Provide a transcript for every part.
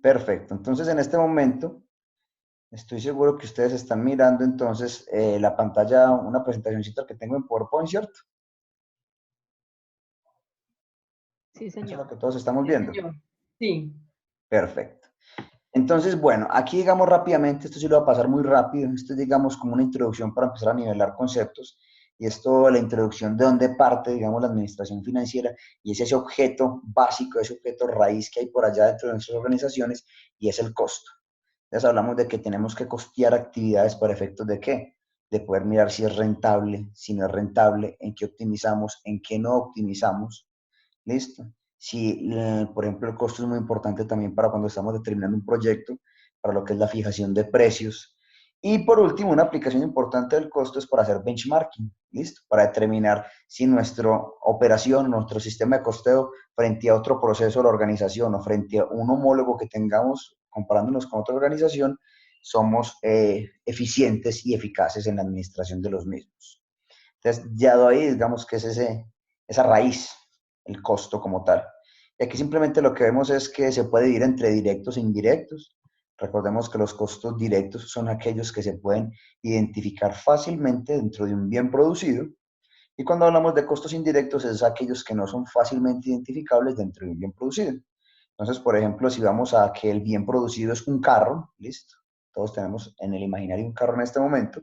Perfecto. Entonces, en este momento, estoy seguro que ustedes están mirando entonces la pantalla, una presentacióncita que tengo en PowerPoint, ¿cierto? Sí, Eso es lo señor. que todos estamos Sí, viendo. señor. Sí. Perfecto. Entonces, bueno, aquí digamos rápidamente, esto sí lo va a pasar muy rápido, esto es digamos como una introducción para empezar a nivelar conceptos, y esto la introducción de dónde parte, digamos, la administración financiera, y es ese objeto básico, ese objeto raíz que hay por allá dentro de nuestras organizaciones, y es el costo. Entonces hablamos de que tenemos que costear actividades para efectos de qué, de poder mirar si es rentable, si no es rentable, en qué optimizamos, en qué no optimizamos. ¿Listo? Si, por ejemplo, el costo es muy importante también para cuando estamos determinando un proyecto, para lo que es la fijación de precios. Y por último, una aplicación importante del costo es para hacer benchmarking, ¿listo? Para determinar si nuestra operación, nuestro sistema de costeo frente a otro proceso de la organización o frente a un homólogo que tengamos comparándonos con otra organización, somos eficientes y eficaces en la administración de los mismos. Entonces, ya de ahí, digamos que es esa raíz, el costo como tal. Y aquí simplemente lo que vemos es que se puede dividir entre directos e indirectos. Recordemos que los costos directos son aquellos que se pueden identificar fácilmente dentro de un bien producido. Y cuando hablamos de costos indirectos es aquellos que no son fácilmente identificables dentro de un bien producido. Entonces, por ejemplo, si vamos a que el bien producido es un carro, listo, todos tenemos en el imaginario un carro en este momento.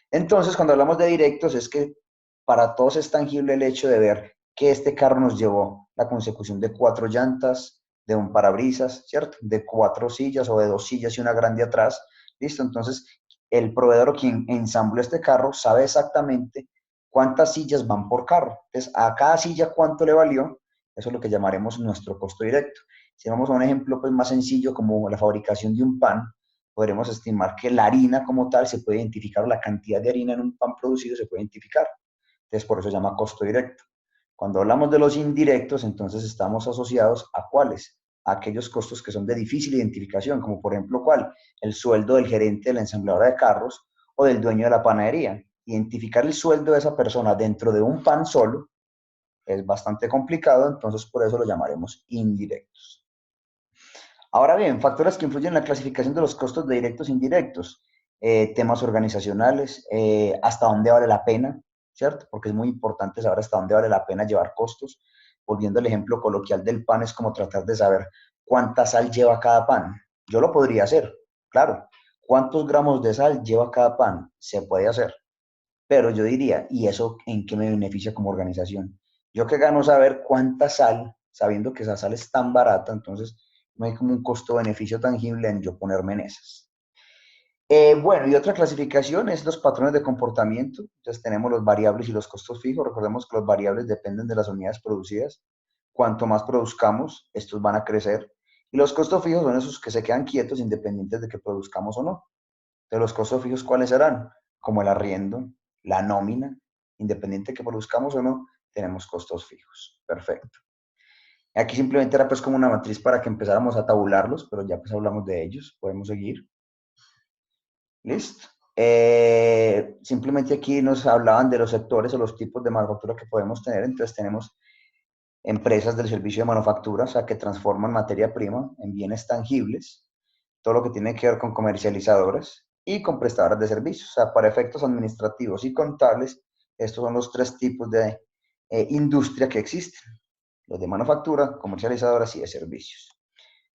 Entonces, cuando hablamos de directos, es que para todos es tangible el hecho de ver que este carro nos llevó la consecución de 4 llantas, de un parabrisas, ¿cierto? De 4 sillas o de 2 sillas y una grande atrás. ¿Listo? Entonces, el proveedor o quien ensambló este carro sabe exactamente cuántas sillas van por carro. Entonces, a cada silla cuánto le valió, eso es lo que llamaremos nuestro costo directo. Si vamos a un ejemplo pues, más sencillo como la fabricación de un pan, podremos estimar que la harina como tal se puede identificar, o la cantidad de harina en un pan producido se puede identificar. Entonces, por eso se llama costo directo. Cuando hablamos de los indirectos, entonces estamos asociados a cuáles, a aquellos costos que son de difícil identificación, como por ejemplo, ¿cuál? El sueldo del gerente de la ensambladora de carros o del dueño de la panadería. Identificar el sueldo de esa persona dentro de un pan solo es bastante complicado, entonces por eso lo llamaremos indirectos. Ahora bien, factores que influyen en la clasificación de los costos de directos e indirectos, temas organizacionales, hasta dónde vale la pena, ¿cierto? Porque es muy importante saber hasta dónde vale la pena llevar costos. Volviendo al ejemplo coloquial del pan, es como tratar de saber cuánta sal lleva cada pan. Yo lo podría hacer, claro. ¿Cuántos gramos de sal lleva cada pan? Se puede hacer. Pero yo diría, ¿y eso en qué me beneficia como organización? Yo que gano saber cuánta sal, sabiendo que esa sal es tan barata, entonces no hay como un costo-beneficio tangible en yo ponerme en esas. Bueno, y otra clasificación es los patrones de comportamiento. Entonces tenemos los variables y los costos fijos. Recordemos que los variables dependen de las unidades producidas. Cuanto más produzcamos, estos van a crecer. Y los costos fijos son esos que se quedan quietos independientes de que produzcamos o no. De los costos fijos, ¿cuáles serán? Como el arriendo, la nómina, independiente de que produzcamos o no, tenemos costos fijos. Perfecto. Aquí simplemente era pues como una matriz para que empezáramos a tabularlos, pero ya pues hablamos de ellos, podemos seguir. Listo. Simplemente aquí nos hablaban de los sectores o los tipos de manufactura que podemos tener. Entonces tenemos empresas del servicio de manufactura, o sea, que transforman materia prima en bienes tangibles, todo lo que tiene que ver con comercializadoras y con prestadoras de servicios. O sea, para efectos administrativos y contables, estos son los 3 tipos de industria que existen. Los de manufactura, comercializadoras y de servicios.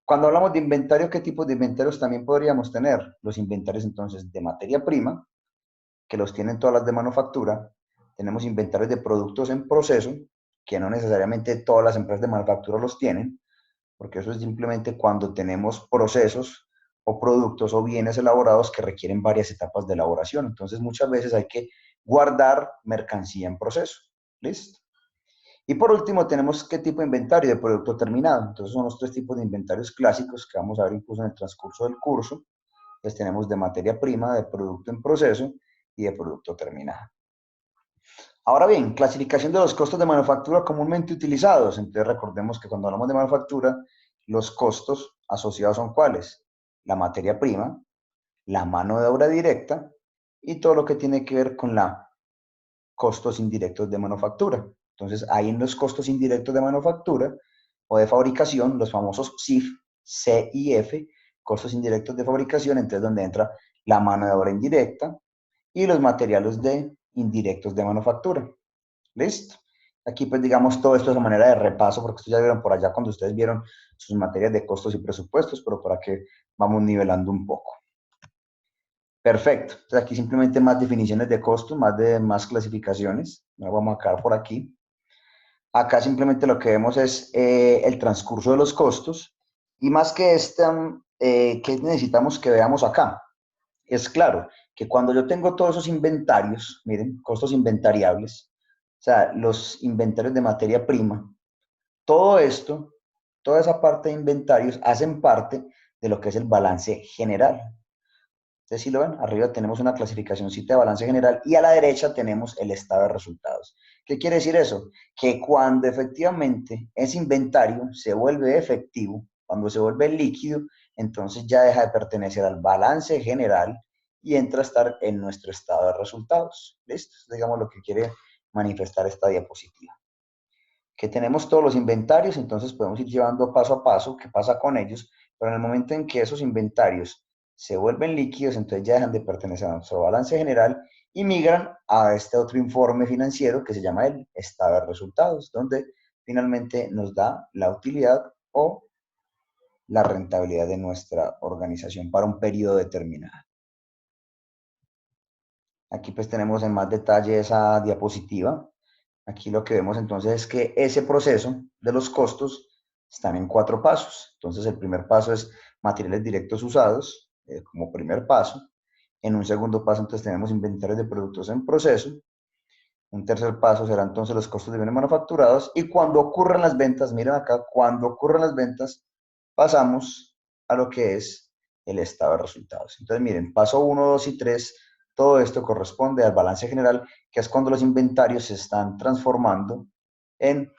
Cuando hablamos de inventario, ¿qué tipos de inventarios también podríamos tener? Los inventarios entonces de materia prima, que los tienen todas las de manufactura. Tenemos inventarios de productos en proceso, que no necesariamente todas las empresas de manufactura los tienen, porque eso es simplemente cuando tenemos procesos o productos o bienes elaborados que requieren varias etapas de elaboración. Entonces muchas veces hay que guardar mercancía en proceso. ¿Listo? Y por último tenemos qué tipo de inventario de producto terminado. Entonces son los 3 tipos de inventarios clásicos que vamos a ver incluso en el transcurso del curso. Entonces tenemos de materia prima, de producto en proceso y de producto terminado. Ahora bien, clasificación de los costos de manufactura comúnmente utilizados. Entonces recordemos que cuando hablamos de manufactura, los costos asociados son ¿cuáles? La materia prima, la mano de obra directa y todo lo que tiene que ver con los costos indirectos de manufactura. Entonces, hay en los costos indirectos de manufactura o de fabricación, los famosos CIF, C y F, costos indirectos de fabricación, entonces donde entra la mano de obra indirecta y los materiales indirectos de manufactura. ¿Listo? Aquí pues digamos todo esto es a manera de repaso, porque ustedes ya vieron por allá cuando ustedes vieron sus materias de costos y presupuestos, pero para que vamos nivelando un poco. Perfecto. Entonces aquí simplemente más definiciones de costos, más clasificaciones. Ahora vamos a quedar por aquí. Acá simplemente lo que vemos es el transcurso de los costos y más que ¿qué necesitamos que veamos acá? Es claro que cuando yo tengo todos esos inventarios, miren, costos inventariables, o sea, los inventarios de materia prima, todo esto, toda esa parte de inventarios hacen parte de lo que es el balance general. Entonces, si lo ven, arriba tenemos una clasificacióncita de balance general y a la derecha tenemos el estado de resultados. ¿Qué quiere decir eso? Que cuando efectivamente ese inventario se vuelve efectivo, cuando se vuelve líquido, entonces ya deja de pertenecer al balance general y entra a estar en nuestro estado de resultados. ¿Listo? Digamos lo que quiere manifestar esta diapositiva. Que tenemos todos los inventarios, entonces podemos ir llevando paso a paso qué pasa con ellos, pero en el momento en que esos inventarios se vuelven líquidos, entonces ya dejan de pertenecer a nuestro balance general y migran a este otro informe financiero que se llama el estado de resultados, donde finalmente nos da la utilidad o la rentabilidad de nuestra organización para un periodo determinado. Aquí pues tenemos en más detalle esa diapositiva. Aquí lo que vemos entonces es que ese proceso de los costos están en 4 pasos. Entonces el primer paso es materiales directos usados, como primer paso. En un segundo paso entonces tenemos inventarios de productos en proceso. Un tercer paso será entonces los costos de bienes manufacturados. Y cuando ocurren las ventas, miren acá, cuando ocurren las ventas, pasamos a lo que es el estado de resultados. Entonces miren, paso 1, 2 y 3, todo esto corresponde al balance general, que es cuando los inventarios se están transformando en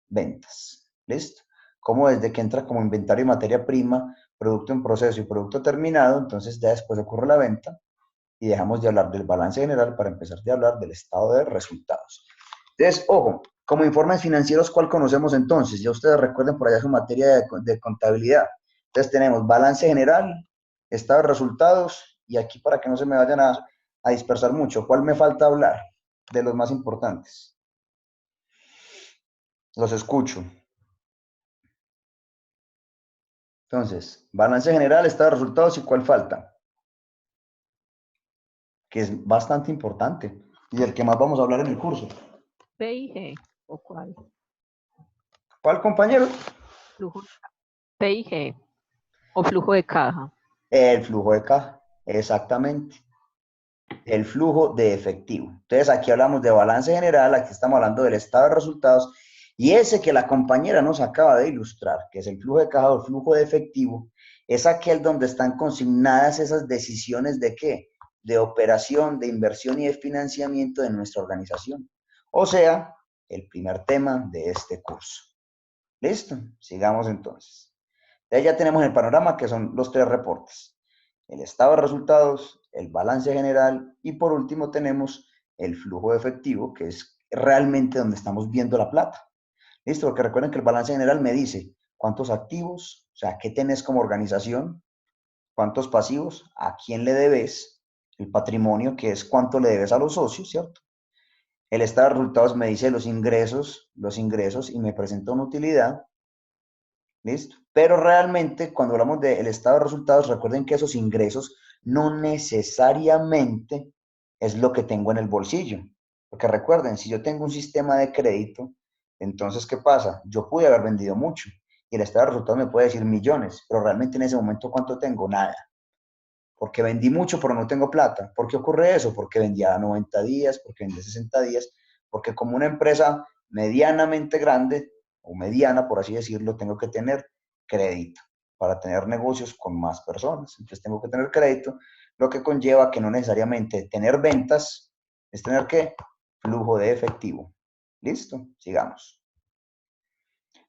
ventas. ¿Listo? Como desde que entra como inventario y materia prima, producto en proceso y producto terminado, entonces ya después ocurre la venta y dejamos de hablar del balance general para empezar a hablar del estado de resultados. Entonces, ojo, como informes financieros, ¿cuál conocemos entonces? Ya ustedes recuerden por allá su materia de contabilidad. Entonces tenemos balance general, estado de resultados, y aquí para que no se me vayan a dispersar mucho, ¿cuál me falta hablar? De los más importantes. Los escucho. Entonces, balance general, estado de resultados, ¿y cuál falta? Que es bastante importante y del que más vamos a hablar en el curso. P y G, ¿o cuál? ¿Cuál, compañero? Flujo, P y G, o flujo de caja. El flujo de caja, exactamente. El flujo de efectivo. Entonces, aquí hablamos de balance general, aquí estamos hablando del estado de resultados, y ese que la compañera nos acaba de ilustrar, que es el flujo de caja o el flujo de efectivo, es aquel donde están consignadas esas decisiones de ¿qué? De operación, de inversión y de financiamiento de nuestra organización. O sea, el primer tema de este curso. ¿Listo? Sigamos entonces. Ya tenemos el panorama que son los 3 reportes. El estado de resultados, el balance general y por último tenemos el flujo de efectivo, que es realmente donde estamos viendo la plata. ¿Listo? Porque recuerden que el balance general me dice cuántos activos, o sea, qué tenés como organización, cuántos pasivos, a quién le debes, el patrimonio, que es cuánto le debes a los socios, ¿cierto? El estado de resultados me dice los ingresos y me presenta una utilidad. ¿Listo? Pero realmente cuando hablamos del estado de resultados, recuerden que esos ingresos no necesariamente es lo que tengo en el bolsillo. Porque recuerden, si yo tengo un sistema de crédito, entonces, ¿qué pasa? Yo pude haber vendido mucho y el estado de resultados me puede decir millones, pero realmente en ese momento, ¿cuánto tengo? Nada. Porque vendí mucho, pero no tengo plata. ¿Por qué ocurre eso? Porque vendía a 90 días, porque vendía 60 días, porque como una empresa medianamente grande, o mediana, por así decirlo, tengo que tener crédito para tener negocios con más personas. Entonces tengo que tener crédito, lo que conlleva que no necesariamente tener ventas es tener ¿qué? Flujo de efectivo. ¿Listo? Sigamos.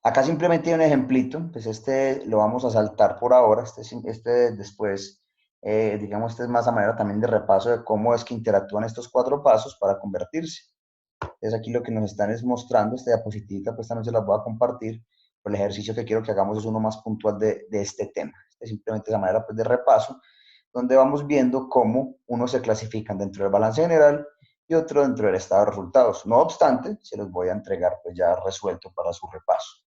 Acá simplemente hay un ejemplito, pues este lo vamos a saltar por ahora, este después, digamos, este es más a manera también de repaso de cómo es que interactúan estos 4 pasos para convertirse. Entonces aquí lo que nos están es mostrando, esta diapositiva, pues esta noche la voy a compartir, el ejercicio que quiero que hagamos es uno más puntual de este tema. Es simplemente esa manera pues, de repaso, donde vamos viendo cómo unos se clasifican dentro del balance general y otro dentro del estado de resultados. No obstante, se los voy a entregar pues ya resuelto para su repaso.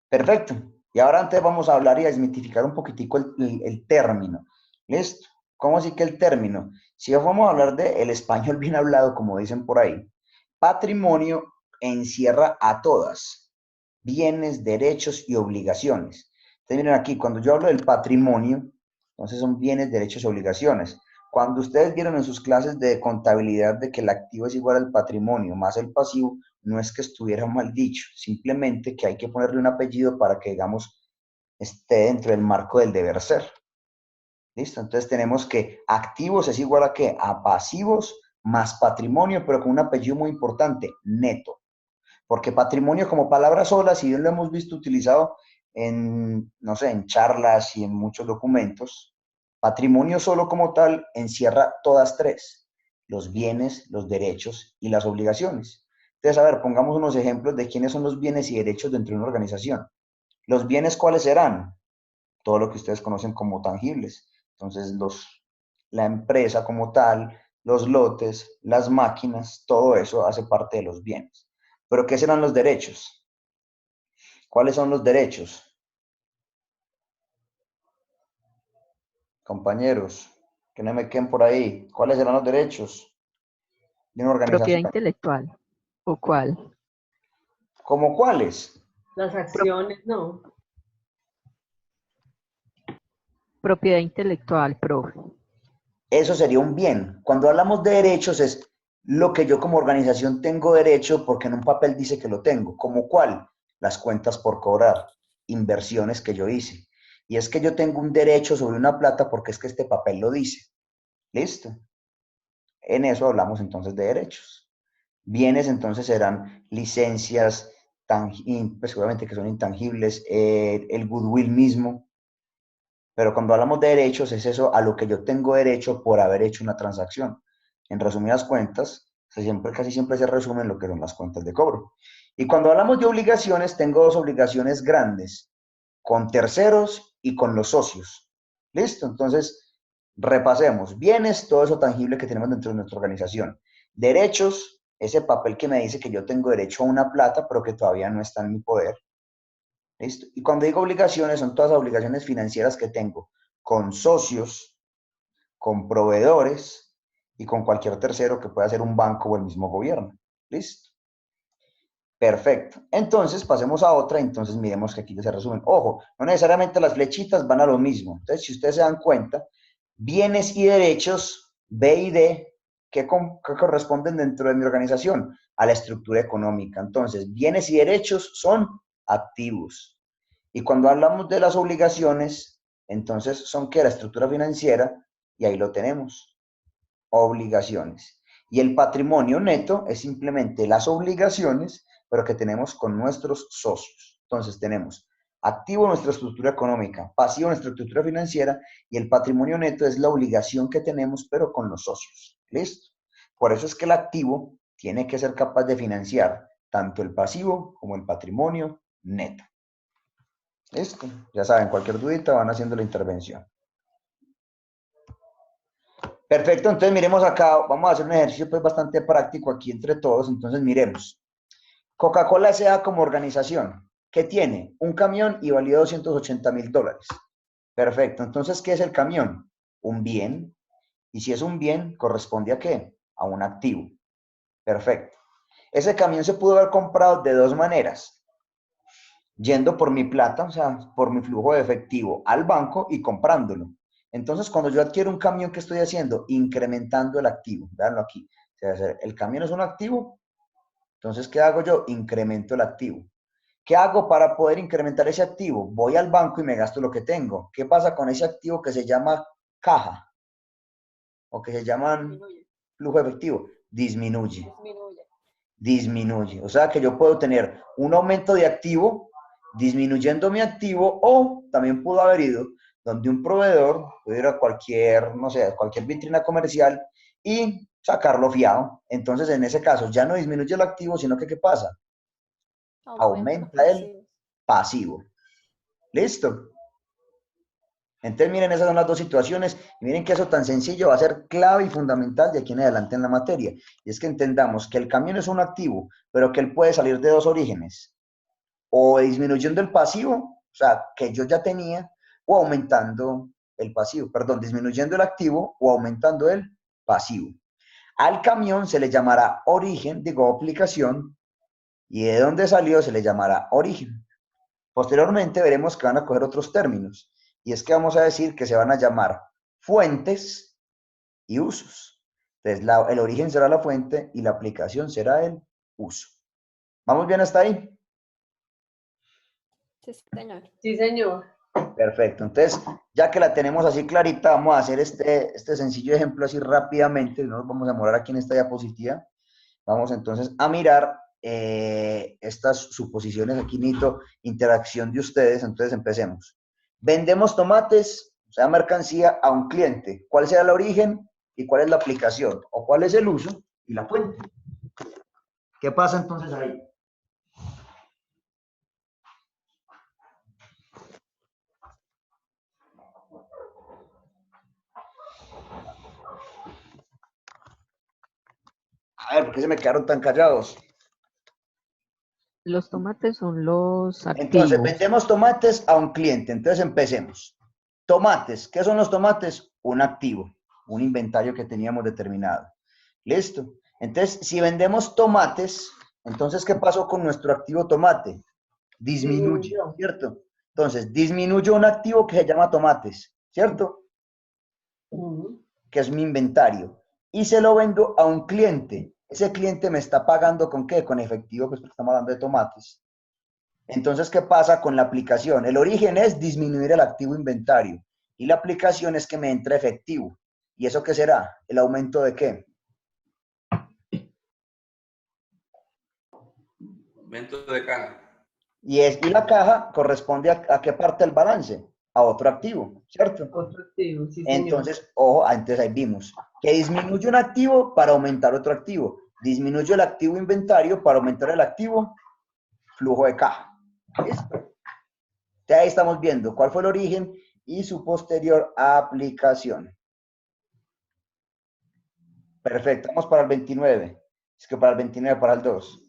Perfecto. Y ahora antes vamos a hablar y a desmitificar un poquitico el término. ¿Listo? ¿Cómo así que el término? Si vamos a hablar del español bien hablado, como dicen por ahí, patrimonio encierra a todas, bienes, derechos y obligaciones. Entonces miren aquí, cuando yo hablo del patrimonio, entonces son bienes, derechos y obligaciones. Cuando ustedes vieron en sus clases de contabilidad de que el activo es igual al patrimonio más el pasivo, no es que estuviera mal dicho, simplemente que hay que ponerle un apellido para que, digamos, esté dentro del marco del deber ser. ¿Listo? Entonces tenemos que activos es igual a ¿qué? A pasivos más patrimonio, pero con un apellido muy importante, neto. Porque patrimonio como palabra sola, si bien lo hemos visto utilizado en, no sé, en charlas y en muchos documentos, patrimonio solo como tal encierra todas tres, los bienes, los derechos y las obligaciones. Entonces, a ver, pongamos unos ejemplos de quiénes son los bienes y derechos dentro de una organización. Los bienes, ¿cuáles serán? Todo lo que ustedes conocen como tangibles. Entonces, la empresa como tal, los lotes, las máquinas, todo eso hace parte de los bienes. ¿Pero qué serán los derechos? ¿Cuáles son los derechos? Compañeros, que no me queden por ahí. ¿Cuáles serán los derechos de una Propiedad organización? intelectual. ¿O cuál? ¿Cómo cuáles? Las Pro- acciones, no. propiedad intelectual, profe. Eso sería un bien. Cuando hablamos de derechos es lo que yo como organización tengo derecho porque en un papel dice que lo tengo. ¿Cómo cuál? Las cuentas por cobrar, inversiones que yo hice. Y es que yo tengo un derecho sobre una plata porque es que este papel lo dice. ¿Listo? En eso hablamos entonces de derechos. Bienes entonces serán licencias, pues obviamente que son intangibles, el goodwill mismo, pero cuando hablamos de derechos es eso a lo que yo tengo derecho por haber hecho una transacción. En resumidas cuentas, casi siempre se resume en lo que son las cuentas de cobro. Y cuando hablamos de obligaciones, tengo dos obligaciones grandes, con terceros y con los socios. ¿Listo? Entonces, repasemos. Bienes, todo eso tangible que tenemos dentro de nuestra organización. Derechos, ese papel que me dice que yo tengo derecho a una plata, pero que todavía no está en mi poder. ¿Listo? Y cuando digo obligaciones, son todas las obligaciones financieras que tengo con socios, con proveedores y con cualquier tercero que pueda ser un banco o el mismo gobierno. ¿Listo? Perfecto. Entonces, pasemos a otra. Entonces, miremos que aquí ya se resumen. Ojo, no necesariamente las flechitas van a lo mismo. Entonces, si ustedes se dan cuenta, bienes y derechos, B y D, ¿qué corresponden dentro de mi organización? A la estructura económica. Entonces, bienes y derechos son activos. Y cuando hablamos de las obligaciones, entonces son que la estructura financiera, y ahí lo tenemos, obligaciones. Y el patrimonio neto es simplemente las obligaciones, pero que tenemos con nuestros socios. Entonces tenemos activo nuestra estructura económica, pasivo nuestra estructura financiera, y el patrimonio neto es la obligación que tenemos, pero con los socios. ¿Listo? Por eso es que el activo tiene que ser capaz de financiar tanto el pasivo como el patrimonio neto. ¿Listo? Ya saben, cualquier dudita van haciendo la intervención. Perfecto, entonces miremos acá, vamos a hacer un ejercicio pues bastante práctico aquí entre todos, entonces miremos. Coca-Cola S.A. como organización, ¿qué tiene? Un camión y valía $280,000. Perfecto, entonces, ¿qué es el camión? Un bien, y si es un bien, ¿corresponde a qué? A un activo. Perfecto. Ese camión se pudo haber comprado de dos maneras. Yendo por mi plata, o sea, por mi flujo de efectivo al banco y comprándolo. Entonces, cuando yo adquiero un camión, ¿qué estoy haciendo? Incrementando el activo. Veanlo aquí. O sea, el camión es un activo. Entonces, ¿qué hago yo? Incremento el activo. ¿Qué hago para poder incrementar ese activo? Voy al banco y me gasto lo que tengo. ¿Qué pasa con ese activo que se llama caja? O que se llaman flujo efectivo. Disminuye. Disminuye. O sea que yo puedo tener un aumento de activo disminuyendo mi activo, o también pudo haber ido donde un proveedor puede ir a cualquier, no sé, cualquier vitrina comercial y sacarlo fiado. Entonces, en ese caso, ya no disminuye el activo, sino que ¿qué pasa? aumenta el pasivo. ¿Listo? Entonces miren, esas son las dos situaciones. Y miren que eso tan sencillo va a ser clave y fundamental de aquí en adelante en la materia. Y es que entendamos que el camión es un activo, pero que él puede salir de dos orígenes. O disminuyendo el pasivo, o sea, que yo ya tenía, o aumentando el pasivo, perdón, disminuyendo el activo o aumentando el pasivo. Al camión se le llamará origen, digo, aplicación, y de dónde salió se le llamará origen. Posteriormente veremos que van a coger otros términos, y es que vamos a decir que se van a llamar fuentes y usos. Entonces, el origen será la fuente y la aplicación será el uso. ¿Vamos bien hasta ahí? Sí, señor. Sí, señor. Perfecto. Entonces, ya que la tenemos así clarita, vamos a hacer este sencillo ejemplo así rápidamente. No nos vamos a morar aquí en esta diapositiva. Vamos entonces a mirar estas suposiciones aquí, Nito, interacción de ustedes. Entonces, empecemos. Vendemos tomates, o sea, mercancía, a un cliente. ¿Cuál será el origen y cuál es la aplicación? ¿O cuál es el uso y la fuente? ¿Qué pasa entonces ahí? A ver, ¿por qué se me quedaron tan callados? Los tomates son los Entonces, activos. vendemos tomates a un cliente. Entonces, empecemos. Tomates. ¿Qué son los tomates? Un activo, un inventario que teníamos determinado. ¿Listo? Entonces, si vendemos tomates, entonces, ¿qué pasó con nuestro activo tomate? Disminuye, Disminuyó. ¿cierto? Entonces, disminuyó un activo que se llama tomates, ¿cierto? Que es mi inventario. Y se lo vendo a un cliente. Ese cliente me está pagando ¿con qué? Con efectivo, pues porque estamos hablando de tomates. Entonces, ¿qué pasa con la aplicación? El origen es disminuir el activo inventario y la aplicación es que me entra efectivo. ¿Y eso qué será? ¿El aumento de qué? Aumento de caja. Y la caja corresponde a qué parte del balance? A otro activo, ¿cierto? Otro activo, sí, señor. Entonces, ojo, antes ahí vimos que disminuye un activo para aumentar otro activo. Disminuye el activo inventario para aumentar el activo flujo de caja. ¿Listo? Entonces, ahí estamos viendo cuál fue el origen y su posterior aplicación. Perfecto, vamos para el 29. Es que para el 29, para el 2.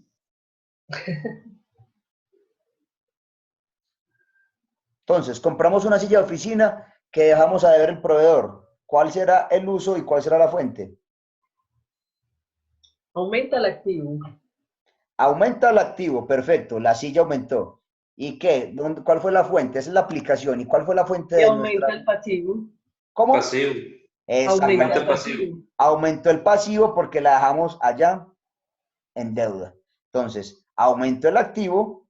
Entonces, compramos una silla de oficina que dejamos a deber el proveedor. ¿Cuál será el uso y cuál será la fuente? Aumenta el activo. Aumenta el activo, perfecto, la silla aumentó. ¿Y qué? ¿Cuál fue la fuente? Esa es la aplicación. ¿Y cuál fue la fuente Y de aumenta nuestra? el pasivo. ¿Cómo? Pasivo. Aumenta Exactamente. el pasivo. Aumentó el pasivo porque la dejamos allá en deuda. Entonces, aumentó el activo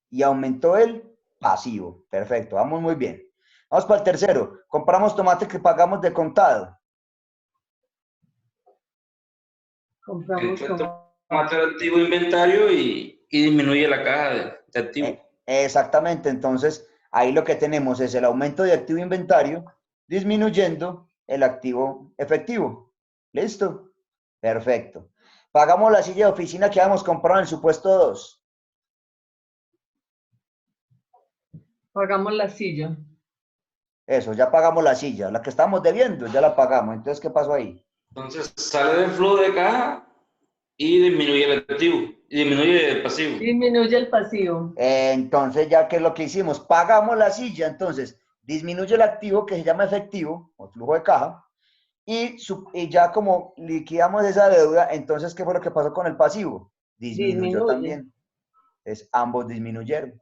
y aumentó el pasivo. Perfecto, vamos muy bien. Vamos para el tercero. Compramos tomate que pagamos de contado. Compramos Mata el activo inventario y disminuye la caja de activo. Exactamente, entonces ahí lo que tenemos es el aumento de activo inventario disminuyendo el activo efectivo. ¿Listo? Perfecto. Pagamos la silla de oficina que habíamos comprado en el supuesto 2. Pagamos la silla. Eso, ya pagamos la silla. La que estábamos debiendo, ya la pagamos. Entonces, ¿qué pasó ahí? Entonces sale del flujo de caja y disminuye el activo, y disminuye el pasivo. Disminuye el pasivo. Entonces, ya que es lo que hicimos, pagamos la silla, entonces disminuye el activo que se llama efectivo o flujo de caja y ya como liquidamos esa deuda, entonces, ¿qué fue lo que pasó con el pasivo? Disminuyó también. Entonces, ambos disminuyeron.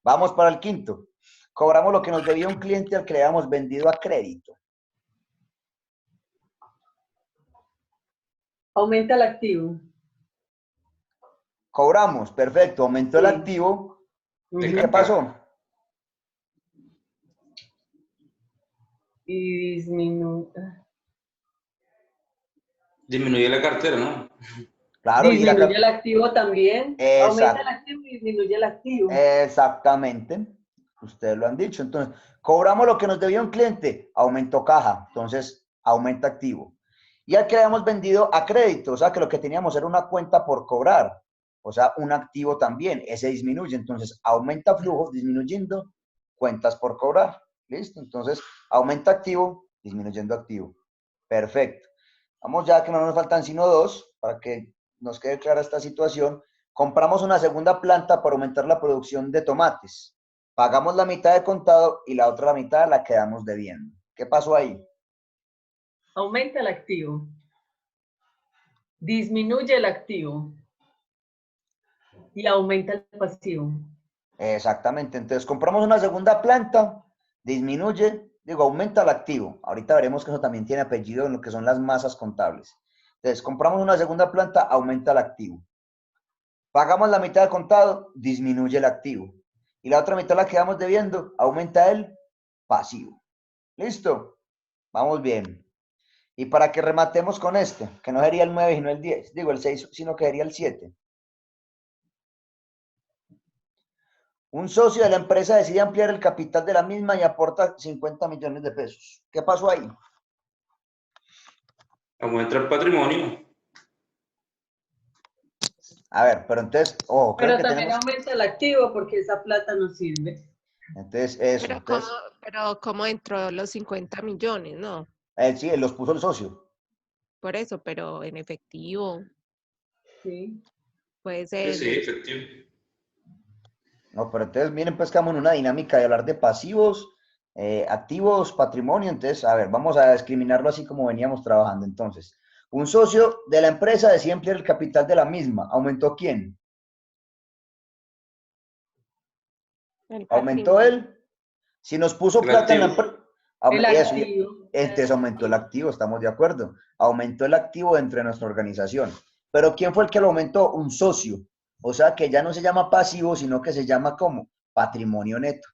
Vamos para el quinto. Cobramos lo que nos debía un cliente al que le habíamos vendido a crédito. Aumenta el activo. Cobramos, perfecto, aumentó el Sí. activo. ¿Y qué Ujú. pasó? Y Disminuye la cartera, ¿no? Claro, disminuye el activo también. Aumenta el Exacto. activo y disminuye el activo. Exactamente. Ustedes lo han dicho. Entonces, cobramos lo que nos debía un cliente, aumentó caja, entonces aumenta activo. Y al que le habíamos vendido a crédito, o sea que lo que teníamos era una cuenta por cobrar. O sea, un activo también, ese disminuye. Entonces, aumenta flujo, disminuyendo cuentas por cobrar. ¿Listo? Entonces, aumenta activo, disminuyendo activo. Perfecto. Vamos ya que no nos faltan sino dos, para que nos quede clara esta situación. Compramos una segunda planta para aumentar la producción de tomates. Pagamos la mitad de contado y la otra mitad la quedamos debiendo. ¿Qué pasó ahí? Aumenta el activo. Disminuye el activo. Y aumenta el pasivo. Exactamente. Entonces, compramos una segunda planta, disminuye, aumenta el activo. Ahorita veremos que eso también tiene apellido en lo que son las masas contables. Entonces, compramos una segunda planta, aumenta el activo. Pagamos la mitad de contado, disminuye el activo. Y la otra mitad la quedamos debiendo, aumenta el pasivo. ¿Listo? Vamos bien. Y para que rematemos con este, que no sería el 9 sino el 10, el 6, sino que sería el 7. Un socio de la empresa decide ampliar el capital de la misma y aporta 50 millones de pesos. ¿Qué pasó ahí? Aumenta el patrimonio. A ver, pero entonces, pero que también aumenta el activo porque esa plata no sirve. Entonces, eso. Pero ¿cómo entró los 50 millones, no? Sí, los puso el socio. Por eso, pero en efectivo. Sí. Puede ser. Sí, efectivo. No, pero entonces miren, pues quedamos en una dinámica de hablar de pasivos, activos, patrimonio. Entonces, a ver, vamos a discriminarlo así como veníamos trabajando. Entonces, un socio de la empresa decide ampliar el capital de la misma. ¿Aumentó quién? ¿Aumentó él? Si nos puso plata en la empresa. Entonces aumentó el activo, estamos de acuerdo. Aumentó el activo dentro de nuestra organización. Pero ¿quién fue el que lo aumentó? Un socio. O sea que ya no se llama pasivo, sino que se llama como patrimonio neto.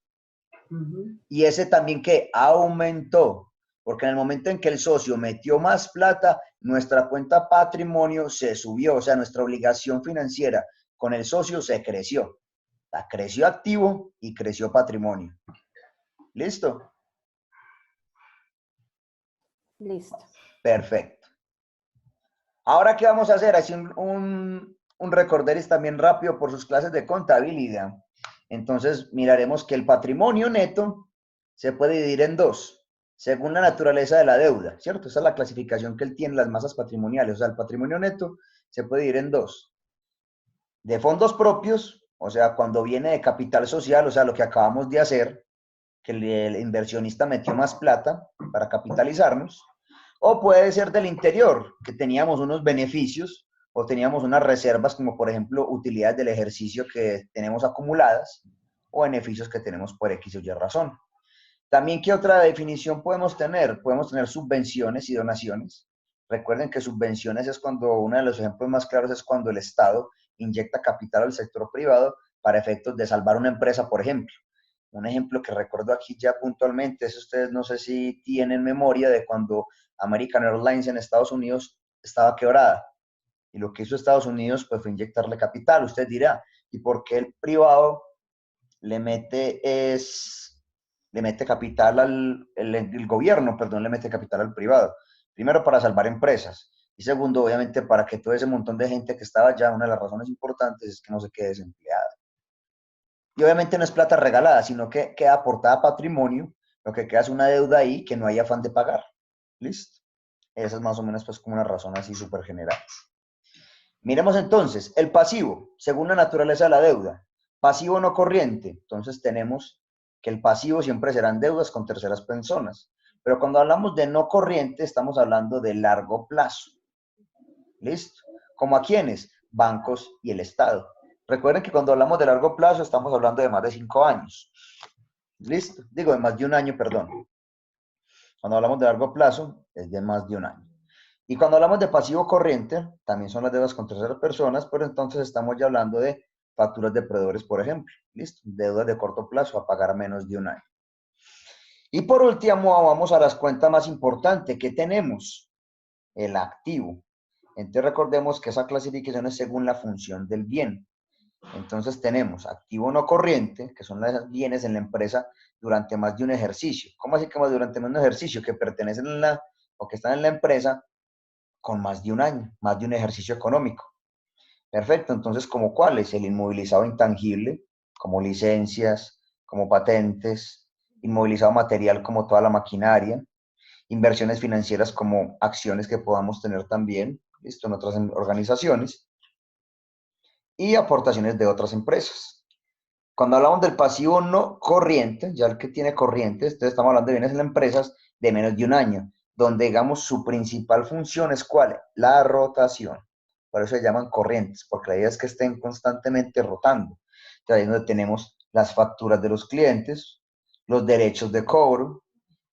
Y ese también que aumentó, porque en el momento en que el socio metió más plata, nuestra cuenta patrimonio se subió, o sea, nuestra obligación financiera con el socio se creció. O sea, creció activo y creció patrimonio. ¿Listo? Listo. Perfecto. Ahora, ¿qué vamos a hacer? Así un recorderis también rápido por sus clases de contabilidad. Entonces, miraremos que el patrimonio neto se puede dividir en dos, según la naturaleza de la deuda, ¿cierto? Esa es la clasificación que él tiene, las masas patrimoniales. O sea, el patrimonio neto se puede dividir en dos. De fondos propios, o sea, cuando viene de capital social, o sea, lo que acabamos de hacer, que el inversionista metió más plata para capitalizarnos. O puede ser del interior, que teníamos unos beneficios o teníamos unas reservas, como por ejemplo utilidades del ejercicio que tenemos acumuladas o beneficios que tenemos por X o Y razón. También, ¿qué otra definición podemos tener? Podemos tener subvenciones y donaciones. Recuerden que subvenciones es cuando, uno de los ejemplos más claros es cuando el Estado inyecta capital al sector privado para efectos de salvar una empresa, por ejemplo. Un ejemplo que recuerdo aquí ya puntualmente es, ustedes no sé si tienen memoria de cuando American Airlines en Estados Unidos estaba quebrada. Y lo que hizo Estados Unidos pues, fue inyectarle capital. Usted dirá, ¿y por qué el privado le mete capital el gobierno, perdón, le mete capital al privado? Primero, para salvar empresas. Y segundo, obviamente, para que todo ese montón de gente que estaba allá, una de las razones importantes es que no se quede desempleada. Y obviamente no es plata regalada, sino que queda aportada a patrimonio, lo que queda es una deuda ahí que no hay afán de pagar. ¿Listo? Esa es más o menos pues como una razón así súper general. Miremos entonces, el pasivo, según la naturaleza de la deuda. Pasivo no corriente, entonces tenemos que el pasivo siempre serán deudas con terceras personas. Pero cuando hablamos de no corriente, estamos hablando de largo plazo. ¿Listo? ¿Como a quiénes? Bancos y el Estado. Recuerden que cuando hablamos de largo plazo estamos hablando de más de 5 años. ¿Listo? Digo, de más de un año, perdón. Cuando hablamos de largo plazo es de más de un año. Y cuando hablamos de pasivo corriente, también son las deudas con terceras personas, pero entonces estamos ya hablando de facturas de proveedores, por ejemplo. ¿Listo? Deudas de corto plazo a pagar menos de un año. Y por último, vamos a las cuentas más importantes. ¿Qué tenemos? El activo. Entonces recordemos que esa clasificación es según la función del bien. Entonces tenemos activo no corriente, que son los bienes en la empresa durante más de un ejercicio. ¿Cómo así que durante más de un ejercicio? Que pertenecen o que están en la empresa con más de un año, más de un ejercicio económico. Perfecto, entonces, ¿como cuáles? El inmovilizado intangible, como licencias, como patentes, inmovilizado material como toda la maquinaria, inversiones financieras como acciones que podamos tener también, listo, en otras organizaciones, y aportaciones de otras empresas. Cuando hablamos del pasivo no corriente, ya el que tiene corrientes, entonces estamos hablando de bienes en las empresas de menos de un año, donde digamos su principal función es ¿cuál? La rotación. Por eso se llaman corrientes, porque la idea es que estén constantemente rotando. Entonces ahí es donde tenemos las facturas de los clientes, los derechos de cobro,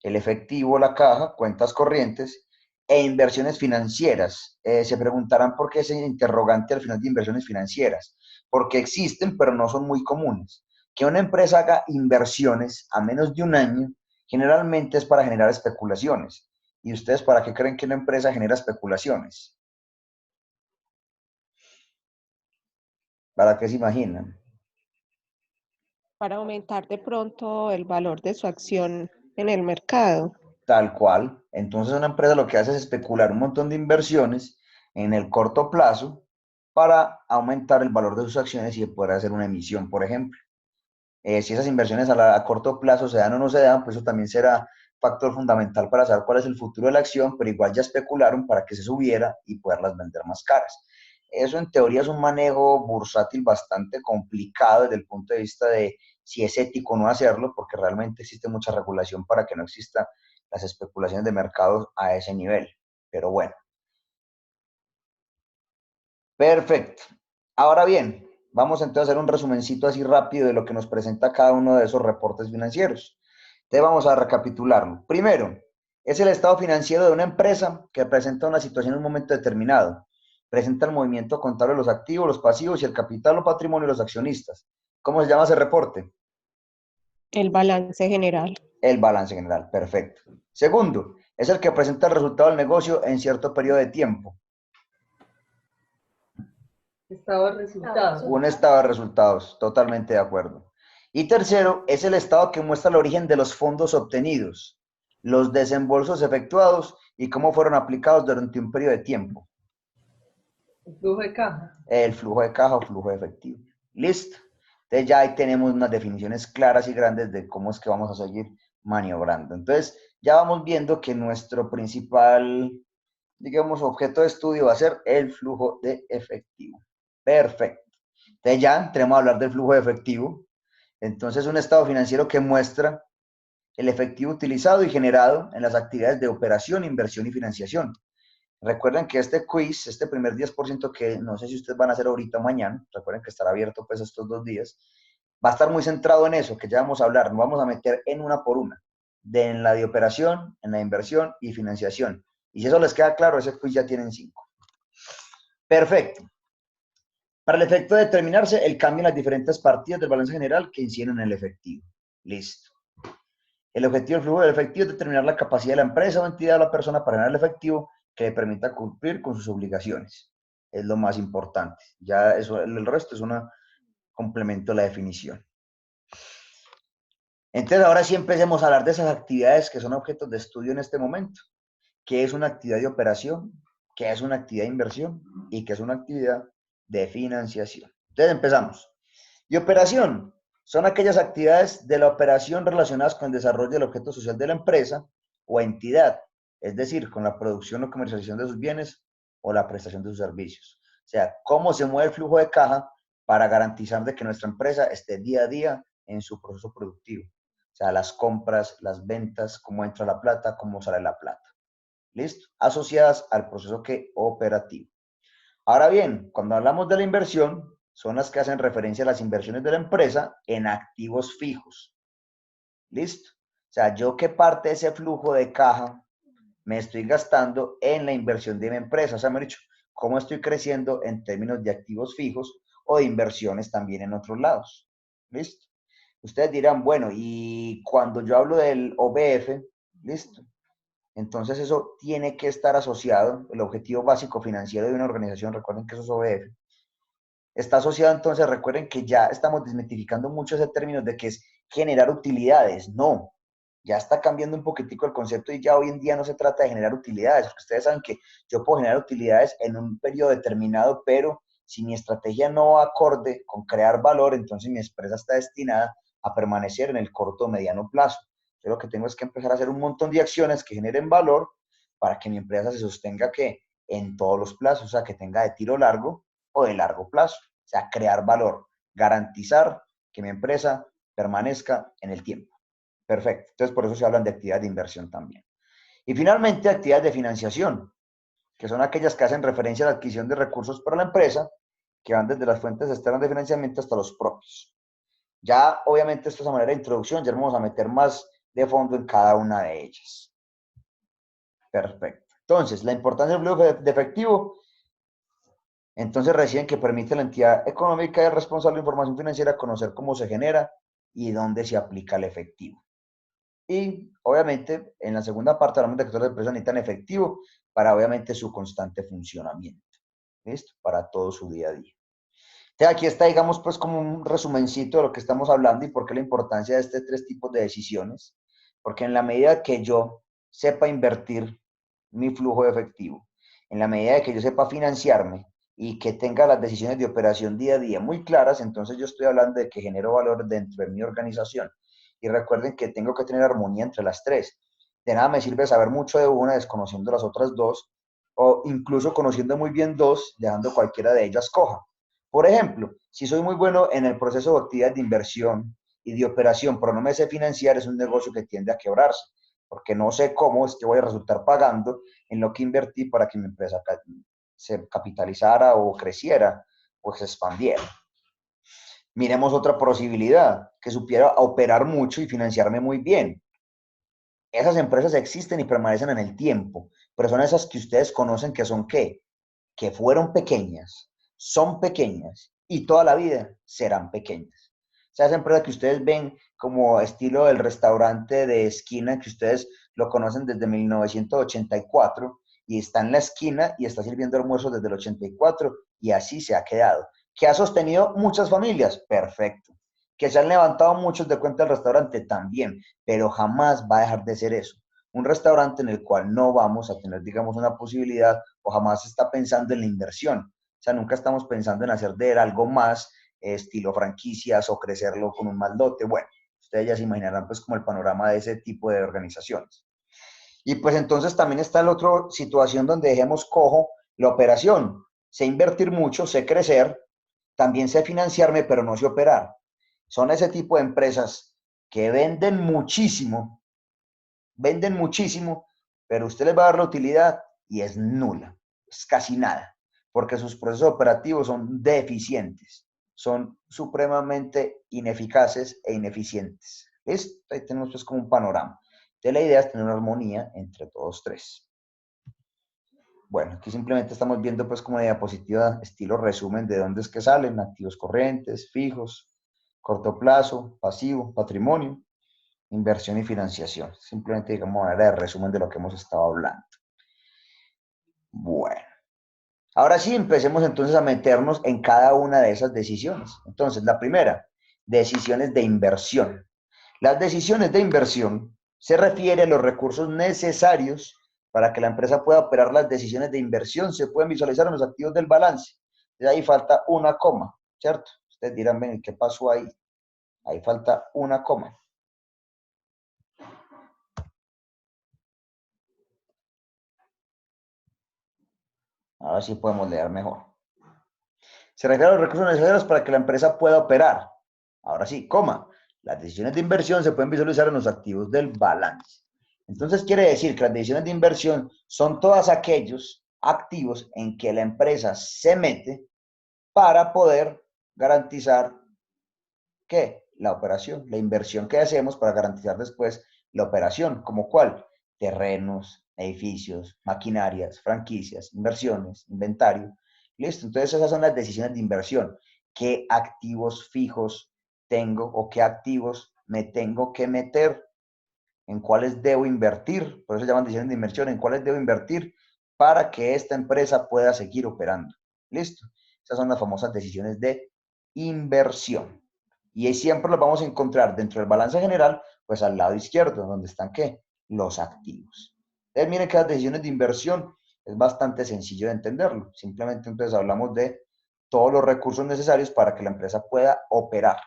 el efectivo, la caja, cuentas corrientes e inversiones financieras. Se preguntarán por qué ese interrogante al final de inversiones financieras. Porque existen, pero no son muy comunes. Que una empresa haga inversiones a menos de un año, generalmente es para generar especulaciones. ¿Y ustedes para qué creen que una empresa genera especulaciones? ¿Para qué se imaginan? Para aumentar de pronto el valor de su acción en el mercado. Tal cual. Entonces una empresa lo que hace es especular un montón de inversiones en el corto plazo para aumentar el valor de sus acciones y poder hacer una emisión, por ejemplo. Si esas inversiones a corto plazo se dan o no se dan, pues eso también será factor fundamental para saber cuál es el futuro de la acción, pero igual ya especularon para que se subiera y poderlas vender más caras. Eso en teoría es un manejo bursátil bastante complicado desde el punto de vista de si es ético o no hacerlo, porque realmente existe mucha regulación para que no existan las especulaciones de mercados a ese nivel. Pero bueno, perfecto. Ahora bien, vamos entonces a hacer un resumencito así rápido de lo que nos presenta cada uno de esos reportes financieros. Entonces vamos a recapitularlo. Primero, es el estado financiero de una empresa que presenta una situación en un momento determinado. Presenta el movimiento contable de los activos, los pasivos y el capital o patrimonio de los accionistas. ¿Cómo se llama ese reporte? El balance general. El balance general, perfecto. Segundo, es el que presenta el resultado del negocio en cierto periodo de tiempo. Estado de resultados. Un estado de resultados, totalmente de acuerdo. Y tercero, es el estado que muestra el origen de los fondos obtenidos, los desembolsos efectuados y cómo fueron aplicados durante un periodo de tiempo. El flujo de caja. El flujo de caja o flujo de efectivo. Listo. Entonces ya ahí tenemos unas definiciones claras y grandes de cómo es que vamos a seguir maniobrando. Entonces ya vamos viendo que nuestro principal, digamos, objeto de estudio va a ser el flujo de efectivo. Perfecto. Entonces ya entremos a hablar del flujo de efectivo. Entonces un estado financiero que muestra el efectivo utilizado y generado en las actividades de operación, inversión y financiación. Recuerden que este quiz, este primer 10% que no sé si ustedes van a hacer ahorita o mañana, recuerden que estará abierto pues estos 2 días, va a estar muy centrado en eso, que ya vamos a hablar, nos vamos a meter en una por una, en la de operación, en la de inversión y financiación. Y si eso les queda claro, ese quiz ya tienen 5. Perfecto. Para el efecto de determinarse el cambio en las diferentes partidas del balance general que inciden en el efectivo. Listo. El objetivo del flujo del efectivo es determinar la capacidad de la empresa o entidad o la persona para ganar el efectivo que le permita cumplir con sus obligaciones. Es lo más importante. Ya eso, el resto es un complemento a la definición. Entonces, ahora sí empecemos a hablar de esas actividades que son objetos de estudio en este momento. ¿Qué es una actividad de operación? ¿Qué es una actividad de inversión? ¿Y qué es una actividad de financiación? Entonces, empezamos. De operación son aquellas actividades de la operación relacionadas con el desarrollo del objeto social de la empresa o entidad, es decir, con la producción o comercialización de sus bienes o la prestación de sus servicios. O sea, cómo se mueve el flujo de caja para garantizar de que nuestra empresa esté día a día en su proceso productivo. O sea, las compras, las ventas, cómo entra la plata, cómo sale la plata. ¿Listo? Asociadas al proceso operativo. Ahora bien, cuando hablamos de la inversión, son las que hacen referencia a las inversiones de la empresa en activos fijos. ¿Listo? O sea, yo qué parte de ese flujo de caja me estoy gastando en la inversión de mi empresa. O sea, me he dicho, cómo estoy creciendo en términos de activos fijos o de inversiones también en otros lados. ¿Listo? Ustedes dirán, bueno, y cuando yo hablo del OBF, ¿listo? Entonces eso tiene que estar asociado, el objetivo básico financiero de una organización, recuerden que eso es OBF, está asociado entonces, recuerden que ya estamos desmitificando mucho ese término de que es generar utilidades. No, ya está cambiando un poquitico el concepto y ya hoy en día no se trata de generar utilidades, porque ustedes saben que yo puedo generar utilidades en un periodo determinado, pero Si mi estrategia no va acorde con crear valor, entonces mi empresa está destinada a permanecer en el corto o mediano plazo. Yo lo que tengo es que empezar a hacer un montón de acciones que generen valor para que mi empresa se sostenga que en todos los plazos, o sea, que tenga de tiro largo o de largo plazo. O sea, crear valor, garantizar que mi empresa permanezca en el tiempo. Perfecto. Entonces, por eso se hablan de actividades de inversión también. Y finalmente, actividades de financiación, que son aquellas que hacen referencia a la adquisición de recursos para la empresa, que van desde las fuentes externas de financiamiento hasta los propios. Ya, obviamente, esto es a manera de introducción, ya nos vamos a meter más de fondo en cada una de ellas. Perfecto. Entonces, la importancia del flujo de efectivo, entonces reciben que permite a la entidad económica y el responsable de información financiera conocer cómo se genera y dónde se aplica el efectivo. Y, obviamente, en la segunda parte hablamos de que todas las empresas necesitan efectivo para, obviamente, su constante funcionamiento. ¿Listo? Para todo su día a día. Entonces, aquí está, digamos, pues como un resumencito de lo que estamos hablando y por qué la importancia de estos tres tipos de decisiones. Porque en la medida que yo sepa invertir mi flujo de efectivo, en la medida de que yo sepa financiarme y que tenga las decisiones de operación día a día muy claras, entonces yo estoy hablando de que genero valor dentro de mi organización. Y recuerden que tengo que tener armonía entre las tres. De nada me sirve saber mucho de una desconociendo las otras dos, o incluso conociendo muy bien dos, dejando cualquiera de ellas coja. Por ejemplo, si soy muy bueno en el proceso de actividades de inversión y de operación, pero no me sé financiar, es un negocio que tiende a quebrarse, porque no sé cómo es que voy a resultar pagando en lo que invertí para que mi empresa se capitalizara o creciera o se expandiera. Miremos otra posibilidad, que supiera operar mucho y financiarme muy bien. Esas empresas existen y permanecen en el tiempo, pero son esas que ustedes conocen que son ¿qué? Que fueron pequeñas, son pequeñas y toda la vida serán pequeñas. O sea, esa empresa que ustedes ven como estilo del restaurante de esquina, que ustedes lo conocen desde 1984 y está en la esquina y está sirviendo almuerzos desde el 84 y así se ha quedado. ¿Que ha sostenido muchas familias? Perfecto. ¿Que se han levantado muchos de cuenta del restaurante? También, pero jamás va a dejar de ser eso. Un restaurante en el cual no vamos a tener, digamos, una posibilidad o jamás se está pensando en la inversión. O sea, nunca estamos pensando en hacer de él algo más, estilo franquicias o crecerlo con un mal dote. Bueno, ustedes ya se imaginarán pues como el panorama de ese tipo de organizaciones. Y pues entonces también está la otra situación donde dejemos cojo la operación. Sé invertir mucho, sé crecer, también sé financiarme, pero no sé operar. Son ese tipo de empresas que venden muchísimo, pero usted les va a dar la utilidad y es nula, es casi nada, porque sus procesos operativos son deficientes, son supremamente ineficaces e ineficientes. ¿Listo? Ahí tenemos pues como un panorama. Entonces la idea es tener una armonía entre todos tres. Bueno, aquí simplemente estamos viendo pues como diapositiva estilo resumen de dónde es que salen activos corrientes, fijos, corto plazo, pasivo, patrimonio, inversión y financiación. Simplemente digamos manera de resumen de lo que hemos estado hablando. Bueno, ahora sí empecemos entonces a meternos en cada una de esas decisiones. Entonces, la primera, decisiones de inversión. Las decisiones de inversión se refiere a los recursos necesarios para que la empresa pueda operar. Las decisiones de inversión se pueden visualizar en los activos del balance. De ahí falta una coma, ¿cierto? Ustedes dirán, ven, ¿qué pasó ahí? Ahí falta una coma. Ahora sí podemos leer mejor. Se refiere a los recursos necesarios para que la empresa pueda operar. Ahora sí, coma. Las decisiones de inversión se pueden visualizar en los activos del balance. Entonces quiere decir que las decisiones de inversión son todos aquellos activos en que la empresa se mete para poder garantizar ¿qué? La operación, la inversión que hacemos para garantizar después la operación, como cuál, terrenos, edificios, maquinarias, franquicias, inversiones, inventario. Listo, entonces esas son las decisiones de inversión. ¿Qué activos fijos tengo o qué activos me tengo que meter? ¿En cuáles debo invertir? Por eso se llaman decisiones de inversión. ¿En cuáles debo invertir para que esta empresa pueda seguir operando? Listo. Esas son las famosas decisiones de inversión. Y ahí siempre los vamos a encontrar dentro del balance general, pues al lado izquierdo, donde están ¿qué? Los activos. Entonces miren que las decisiones de inversión es bastante sencillo de entenderlo. Simplemente entonces hablamos de todos los recursos necesarios para que la empresa pueda operar.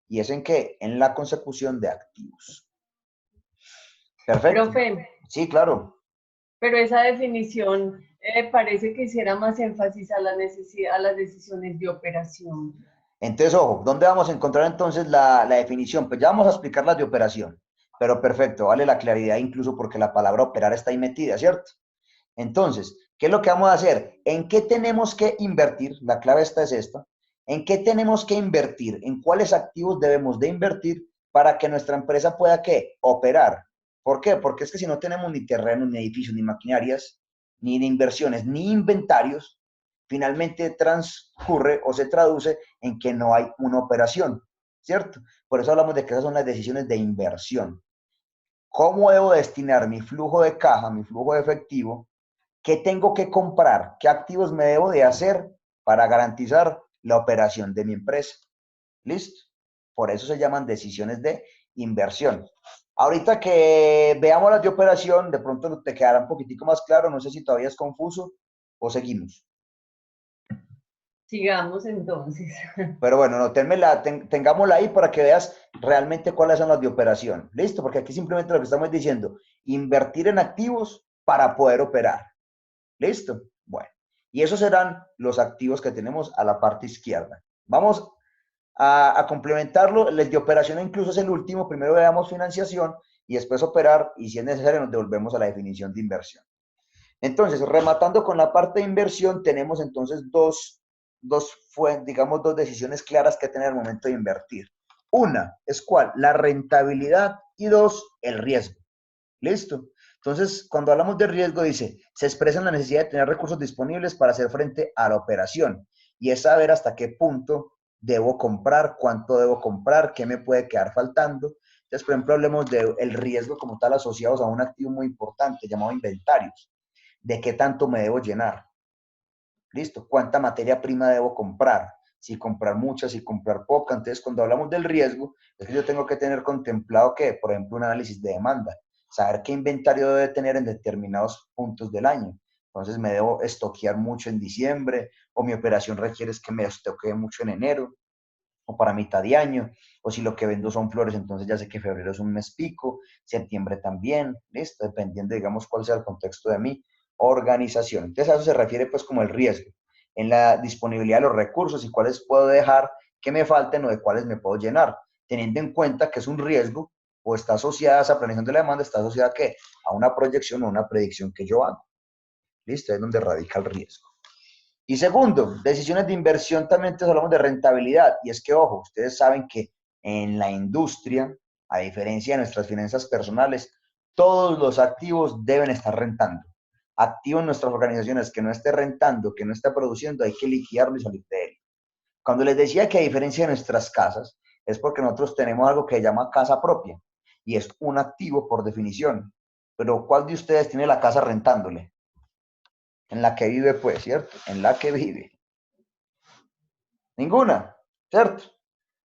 ¿Y eso en qué? En la consecución de activos. Perfecto. Profe, Sí, claro. pero esa definición parece que hiciera más énfasis a la necesidad, a las decisiones de operación. Entonces, ojo, ¿dónde vamos a encontrar entonces la definición? Pues ya vamos a explicar las de operación, pero perfecto, vale la claridad incluso porque la palabra operar está ahí metida, ¿cierto? Entonces, ¿qué es lo que vamos a hacer? ¿En qué tenemos que invertir? La clave esta es esta. ¿En qué tenemos que invertir? ¿En cuáles activos debemos de invertir para que nuestra empresa pueda, ¿qué? Operar. ¿Por qué? Porque es que si no tenemos ni terrenos, ni edificios, ni maquinarias, ni de inversiones, ni inventarios, finalmente transcurre o se traduce en que no hay una operación, ¿cierto? Por eso hablamos de que esas son las decisiones de inversión. ¿Cómo debo destinar mi flujo de caja, mi flujo de efectivo? ¿Qué tengo que comprar? ¿Qué activos me debo de hacer para garantizar la operación de mi empresa? ¿Listo? Por eso se llaman decisiones de inversión. Ahorita que veamos las de operación, de pronto te quedará un poquitico más claro. No sé si todavía es confuso o seguimos. Sigamos entonces. Pero bueno, no, tengámosla ahí para que veas realmente cuáles son las de operación. ¿Listo? Porque aquí simplemente lo que estamos diciendo, invertir en activos para poder operar. ¿Listo? Bueno, y esos serán los activos que tenemos a la parte izquierda. Vamos a complementarlo. El de operación incluso es el último. Primero veamos financiación y después operar, y si es necesario nos devolvemos a la definición de inversión. Entonces, rematando con la parte de inversión, tenemos entonces dos decisiones claras que tener al momento de invertir. Una es ¿cuál? La rentabilidad, y dos, el riesgo. ¿Listo? Entonces, cuando hablamos de riesgo, dice, se expresa en la necesidad de tener recursos disponibles para hacer frente a la operación, y es saber hasta qué punto debo comprar, cuánto debo comprar, qué me puede quedar faltando. Entonces, por ejemplo, hablemos del riesgo como tal asociados a un activo muy importante llamado inventarios. ¿De qué tanto me debo llenar? ¿Listo? ¿Cuánta materia prima debo comprar? Si comprar mucha, si comprar poca. Entonces, cuando hablamos del riesgo, es que yo tengo que tener contemplado que, por ejemplo, un análisis de demanda, saber qué inventario debe tener en determinados puntos del año. Entonces, me debo estoquear mucho en diciembre, o mi operación requiere es que me estoquee mucho en enero, o para mitad de año, o si lo que vendo son flores, entonces ya sé que febrero es un mes pico, septiembre también, listo, dependiendo, digamos, cuál sea el contexto de mi organización. Entonces a eso se refiere pues como el riesgo, en la disponibilidad de los recursos y cuáles puedo dejar que me falten o de cuáles me puedo llenar, teniendo en cuenta que es un riesgo o está asociada a esa planeación de la demanda, está asociada ¿a qué? A una proyección o una predicción que yo hago. Listo, ahí es donde radica el riesgo. Y segundo, decisiones de inversión también te hablamos de rentabilidad. Y es que, ojo, ustedes saben que en la industria, a diferencia de nuestras finanzas personales, todos los activos deben estar rentando. Activo en nuestras organizaciones que no esté rentando, que no esté produciendo, hay que liquidarlo y salir de él. Cuando les decía que a diferencia de nuestras casas, es porque nosotros tenemos algo que se llama casa propia. Y es un activo por definición. Pero ¿cuál de ustedes tiene la casa rentándole? En la que vive, pues, ¿cierto? En la que vive. Ninguna, ¿cierto?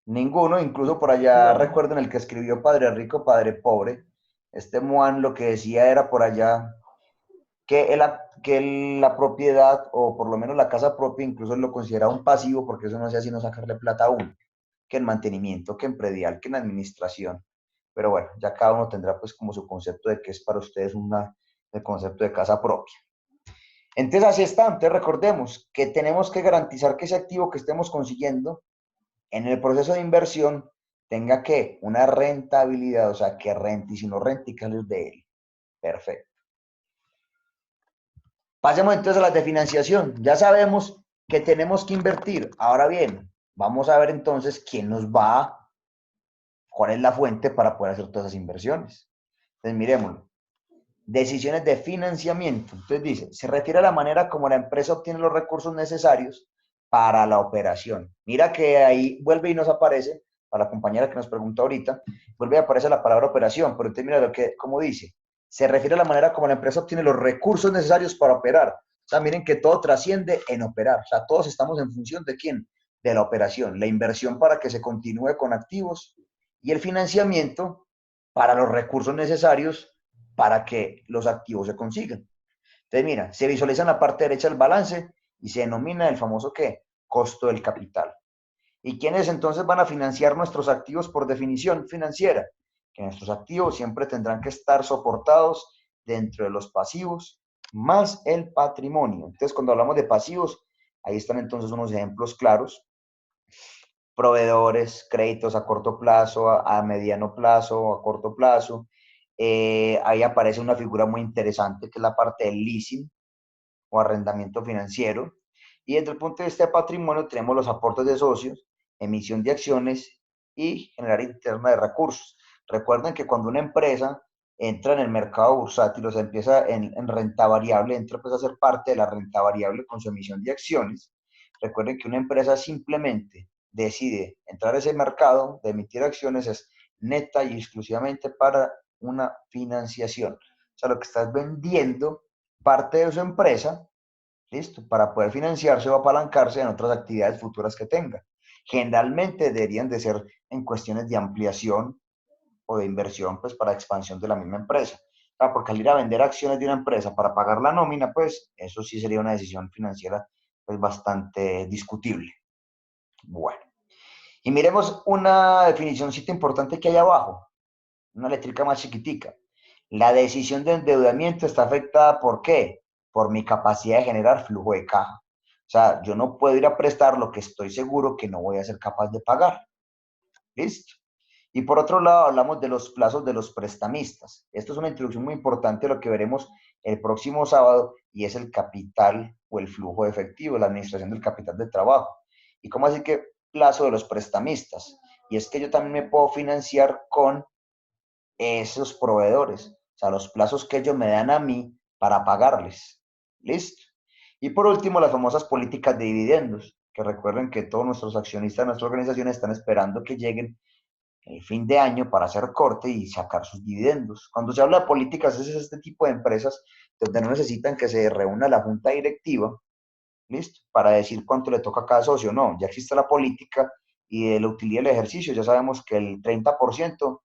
Ninguno, incluso por allá No. recuerden el que escribió Padre Rico, Padre Pobre. Este Moan lo que decía era por allá que la propiedad, o por lo menos la casa propia, incluso lo considera un pasivo, porque eso no hace sino sacarle plata a uno, que en mantenimiento, que en predial, que en administración. Pero bueno, ya cada uno tendrá pues como su concepto de qué es para ustedes el concepto de casa propia. Entonces así está. Entonces recordemos que tenemos que garantizar que ese activo que estemos consiguiendo en el proceso de inversión tenga que una rentabilidad, o sea, que rente, y si no rente, que salir de él. Perfecto. Pasemos entonces a las de financiación. Ya sabemos que tenemos que invertir. Ahora bien, vamos a ver entonces quién nos va, cuál es la fuente para poder hacer todas esas inversiones. Entonces miremoslo. Decisiones de financiamiento. Entonces dice, se refiere a la manera como la empresa obtiene los recursos necesarios para la operación. Mira que ahí vuelve y nos aparece, para la compañera que nos preguntó ahorita, vuelve y aparece la palabra operación, pero entonces mira lo que, como dice, se refiere a la manera como la empresa obtiene los recursos necesarios para operar. O sea, miren que todo trasciende en operar. O sea, todos estamos en función de quién, de la operación, la inversión para que se continúe con activos y el financiamiento para los recursos necesarios para que los activos se consigan. Entonces, mira, se visualiza en la parte derecha el balance y se denomina el famoso ¿qué? costo del capital. ¿Y quiénes entonces van a financiar nuestros activos por definición financiera? Que nuestros activos siempre tendrán que estar soportados dentro de los pasivos más el patrimonio. Entonces, cuando hablamos de pasivos, ahí están entonces unos ejemplos claros. Proveedores, créditos a corto plazo, a mediano plazo, a corto plazo. Ahí aparece una figura muy interesante que es la parte del leasing o arrendamiento financiero. Y desde el punto de vista de patrimonio tenemos los aportes de socios, emisión de acciones y generar interna de recursos. Recuerden que cuando una empresa entra en el mercado bursátil, o sea, empieza en renta variable, entra pues a ser parte de la renta variable con su emisión de acciones. Recuerden que una empresa simplemente decide entrar a ese mercado de emitir acciones es neta y exclusivamente para una financiación. O sea, lo que estás vendiendo parte de su empresa, listo, para poder financiarse o apalancarse en otras actividades futuras que tenga. Generalmente deberían de ser en cuestiones de ampliación o de inversión, pues para expansión de la misma empresa. Claro, porque al ir a vender acciones de una empresa para pagar la nómina, pues eso sí sería una decisión financiera pues bastante discutible. Bueno, y miremos una definicióncita importante que hay abajo, una letrica más chiquitica. La decisión de endeudamiento está afectada ¿por qué? Por mi capacidad de generar flujo de caja. O sea, yo no puedo ir a prestar lo que estoy seguro que no voy a ser capaz de pagar. ¿Listo? Y por otro lado, hablamos de los plazos de los prestamistas. Esto es una introducción muy importante de lo que veremos el próximo sábado y es el capital o el flujo de efectivo, la administración del capital de trabajo. ¿Y cómo así que plazo de los prestamistas? Y es que yo también me puedo financiar con esos proveedores, o sea, los plazos que ellos me dan a mí para pagarles. ¿Listo? Y por último, las famosas políticas de dividendos, que recuerden que todos nuestros accionistas de nuestra organización están esperando que lleguen el fin de año para hacer corte y sacar sus dividendos. Cuando se habla de políticas, es este tipo de empresas donde no necesitan que se reúna la junta directiva, ¿listo? Para decir cuánto le toca a cada socio. No, ya existe la política y de la utilidad del ejercicio ya sabemos que el 30%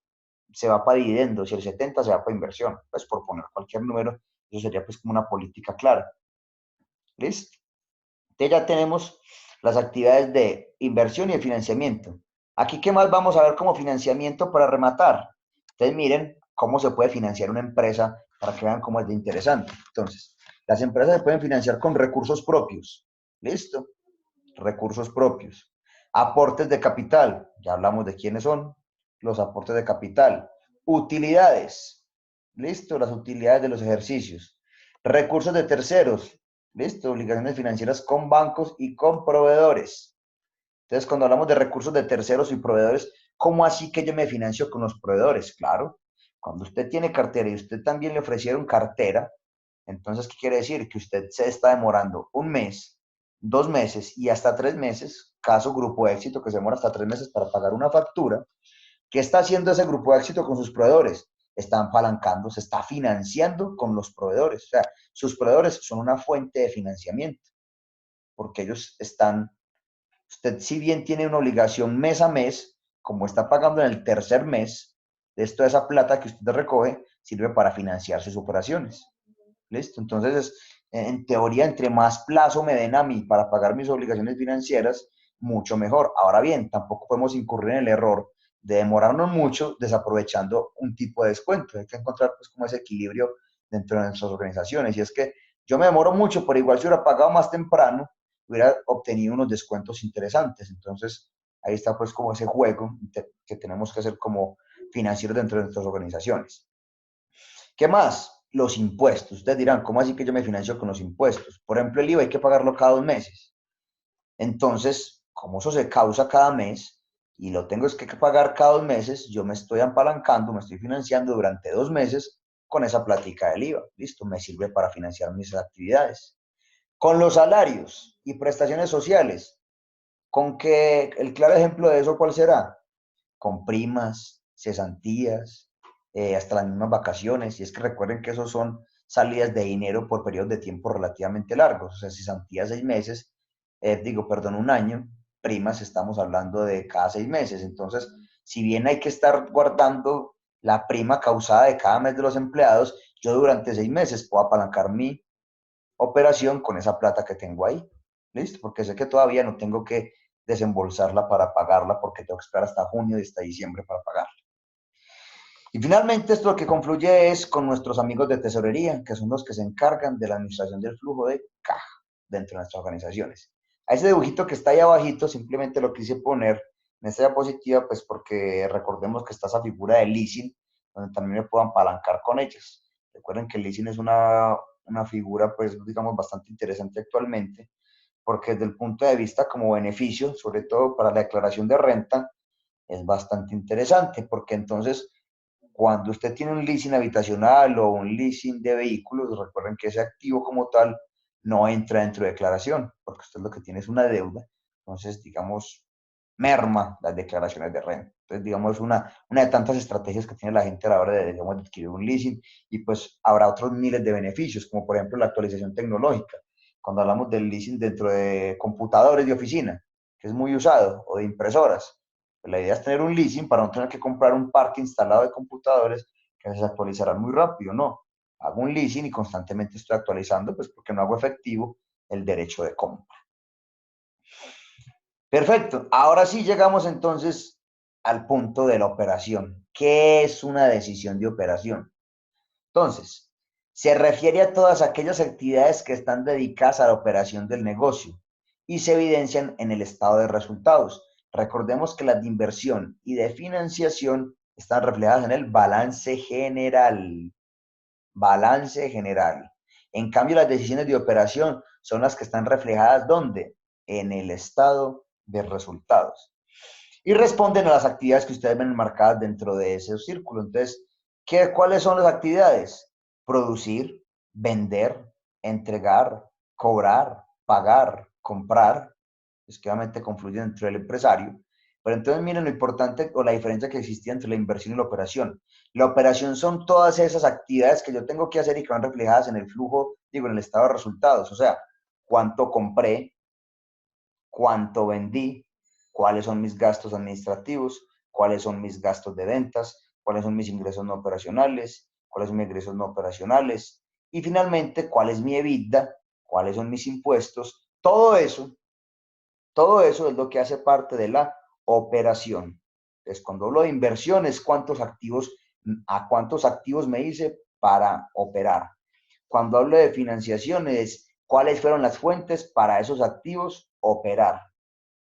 se va para dividendos y el 70% se va para inversión. Pues por poner cualquier número, eso sería pues como una política clara. ¿Listo? Entonces ya tenemos las actividades de inversión y de financiamiento. Aquí, ¿qué más vamos a ver como financiamiento para rematar? Entonces, miren cómo se puede financiar una empresa para que vean cómo es de interesante. Entonces, las empresas se pueden financiar con recursos propios. ¿Listo? Recursos propios. Aportes de capital. Ya hablamos de quiénes son los aportes de capital. Utilidades. ¿Listo? Las utilidades de los ejercicios. Recursos de terceros. ¿Listo? Obligaciones financieras con bancos y con proveedores. Entonces, cuando hablamos de recursos de terceros y proveedores, ¿cómo así que yo me financio con los proveedores? Claro, cuando usted tiene cartera y usted también le ofrecieron cartera, entonces, ¿qué quiere decir? Que usted se está demorando 1 mes, 2 meses y hasta 3 meses, caso grupo de éxito que se demora hasta 3 meses para pagar una factura. ¿Qué está haciendo ese grupo de éxito con sus proveedores? Están apalancando, se está financiando con los proveedores. O sea, sus proveedores son una fuente de financiamiento, porque ellos están, usted si bien tiene una obligación mes a mes, como está pagando en el tercer mes, de toda esa plata que usted recoge sirve para financiar sus operaciones. ¿Listo? Entonces, en teoría, entre más plazo me den a mí para pagar mis obligaciones financieras, mucho mejor. Ahora bien, tampoco podemos incurrir en el error de demorarnos mucho desaprovechando un tipo de descuento. Hay que encontrar pues como ese equilibrio dentro de nuestras organizaciones. Y es que yo me demoro mucho, pero igual si hubiera pagado más temprano, hubiera obtenido unos descuentos interesantes. Entonces, ahí está pues como ese juego que tenemos que hacer como financieros dentro de nuestras organizaciones. ¿Qué más? Los impuestos. Ustedes dirán, ¿cómo así que yo me financio con los impuestos? Por ejemplo, el IVA hay que pagarlo cada 2 meses. Entonces, como eso se causa cada mes y lo tengo es que pagar cada 2 meses, yo me estoy apalancando, me estoy financiando durante 2 meses con esa plática del IVA. Listo, me sirve para financiar mis actividades. Con los salarios y prestaciones sociales, ¿con qué? El claro ejemplo de eso, ¿cuál será? Con primas, cesantías, hasta las mismas vacaciones. Y es que recuerden que esos son salidas de dinero por periodos de tiempo relativamente largos. O sea, cesantías 6 meses, 1 año, primas estamos hablando de cada 6 meses. Entonces, si bien hay que estar guardando la prima causada de cada mes de los empleados, yo durante 6 meses puedo apalancar mi operación con esa plata que tengo ahí. ¿Listo? Porque sé que todavía no tengo que desembolsarla para pagarla porque tengo que esperar hasta junio y hasta diciembre para pagarla. Y finalmente esto lo que confluye es con nuestros amigos de tesorería, que son los que se encargan de la administración del flujo de caja dentro de nuestras organizaciones. A ese dibujito que está ahí abajito simplemente lo quise poner en esta diapositiva, pues porque recordemos que está esa figura de leasing, donde también me puedo apalancar con ellas. Recuerden que el leasing es una figura, pues digamos, bastante interesante actualmente, porque desde el punto de vista como beneficio, sobre todo para la declaración de renta, es bastante interesante, porque entonces cuando usted tiene un leasing habitacional o un leasing de vehículos, recuerden que ese activo como tal no entra dentro de declaración, porque usted lo que tiene es una deuda. Entonces, digamos, merma las declaraciones de renta. Entonces, digamos, una de tantas estrategias que tiene la gente a la hora de, digamos, de adquirir un leasing, y pues habrá otros miles de beneficios, como por ejemplo la actualización tecnológica. Cuando hablamos del leasing dentro de computadores de oficina, que es muy usado, o de impresoras, la idea es tener un leasing para no tener que comprar un parque instalado de computadores que se actualizarán muy rápido, no. Hago un leasing y constantemente estoy actualizando, pues porque no hago efectivo el derecho de compra. Perfecto. Ahora sí llegamos entonces al punto de la operación. ¿Qué es una decisión de operación? Entonces, se refiere a todas aquellas actividades que están dedicadas a la operación del negocio y se evidencian en el estado de resultados. Recordemos que las de inversión y de financiación están reflejadas en el balance general. Balance general. En cambio, las decisiones de operación son las que están reflejadas ¿dónde? En el estado de resultados. Y responden a las actividades que ustedes ven enmarcadas dentro de ese círculo. Entonces, ¿cuáles son las actividades? Producir, vender, entregar, cobrar, pagar, comprar, pues que obviamente confluyen dentro del empresario. Pero entonces miren lo importante o la diferencia que existía entre la inversión y la operación. La operación son todas esas actividades que yo tengo que hacer y que van reflejadas en el flujo, digo, en el estado de resultados. O sea, cuánto compré, cuánto vendí, cuáles son mis gastos administrativos, cuáles son mis gastos de ventas, cuáles son mis ingresos no operacionales, cuáles son mis ingresos no operacionales y finalmente cuál es mi EBITDA, cuáles son mis impuestos. Todo eso es lo que hace parte de la operación. Entonces, cuando hablo de inversiones, a cuántos activos me hice para operar. Cuando hablo de financiaciones, cuáles fueron las fuentes para esos activos operar.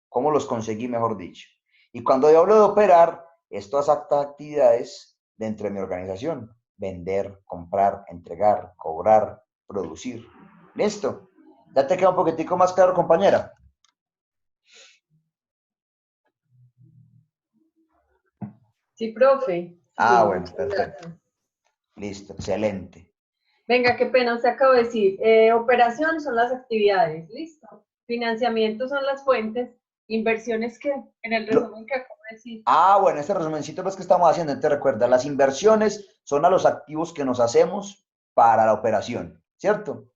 ¿Cómo los conseguí, mejor dicho? Y cuando yo hablo de operar, estas actividades dentro de mi organización. Vender, comprar, entregar, cobrar, producir. ¿Listo? ¿Ya te queda un poquitico más claro, compañera? Sí, profe. Ah, Sí, bueno, muchas perfecto. gracias. Listo, excelente. Venga, qué pena, se acabo de decir. Operación son las actividades, listo. Financiamiento son las fuentes. Inversiones que, en el resumen que acabo de decir. Ah, bueno, este resumencito es que estamos haciendo, te recuerda, las inversiones son a los activos que nos hacemos para la operación, ¿cierto?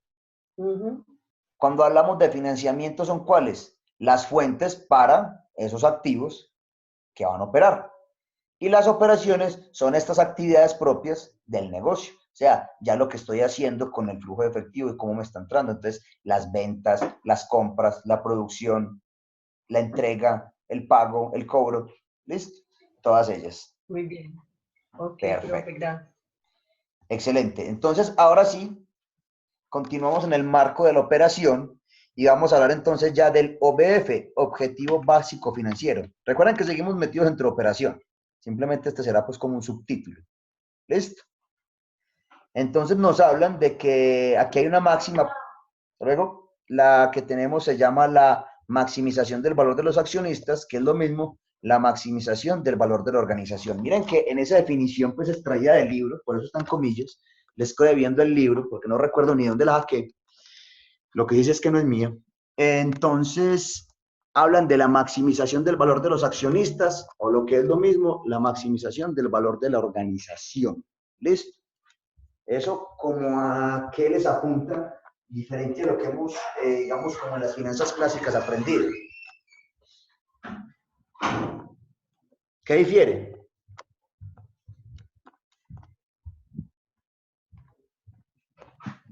Cuando hablamos de financiamiento, ¿son cuáles? Las fuentes para esos activos que van a operar. Y las operaciones son estas actividades propias del negocio. O sea, ya lo que estoy haciendo con el flujo de efectivo y cómo me está entrando. Entonces, las ventas, las compras, la producción, la entrega, el pago, el cobro. ¿Listo? Todas ellas. Muy bien. Ok, profe, Perfecto. gracias. Excelente. Entonces, ahora sí, continuamos en el marco de la operación y vamos a hablar entonces ya del OBF, Objetivo Básico Financiero. Recuerden que seguimos metidos dentro de operación. Simplemente este será pues como un subtítulo. ¿Listo? Entonces nos hablan de que aquí hay una máxima. Luego, la que tenemos se llama la maximización del valor de los accionistas, que es lo mismo la maximización del valor de la organización. Miren que en esa definición pues extraída del libro, por eso están comillas, les estoy viendo el libro porque no recuerdo ni dónde la saqué. Lo que dice es que no es mío. Entonces, hablan de la maximización del valor de los accionistas, o lo que es lo mismo, la maximización del valor de la organización. ¿Listo? Eso como a qué les apunta, diferente a lo que hemos, digamos, como en las finanzas clásicas aprendido. ¿Qué difiere?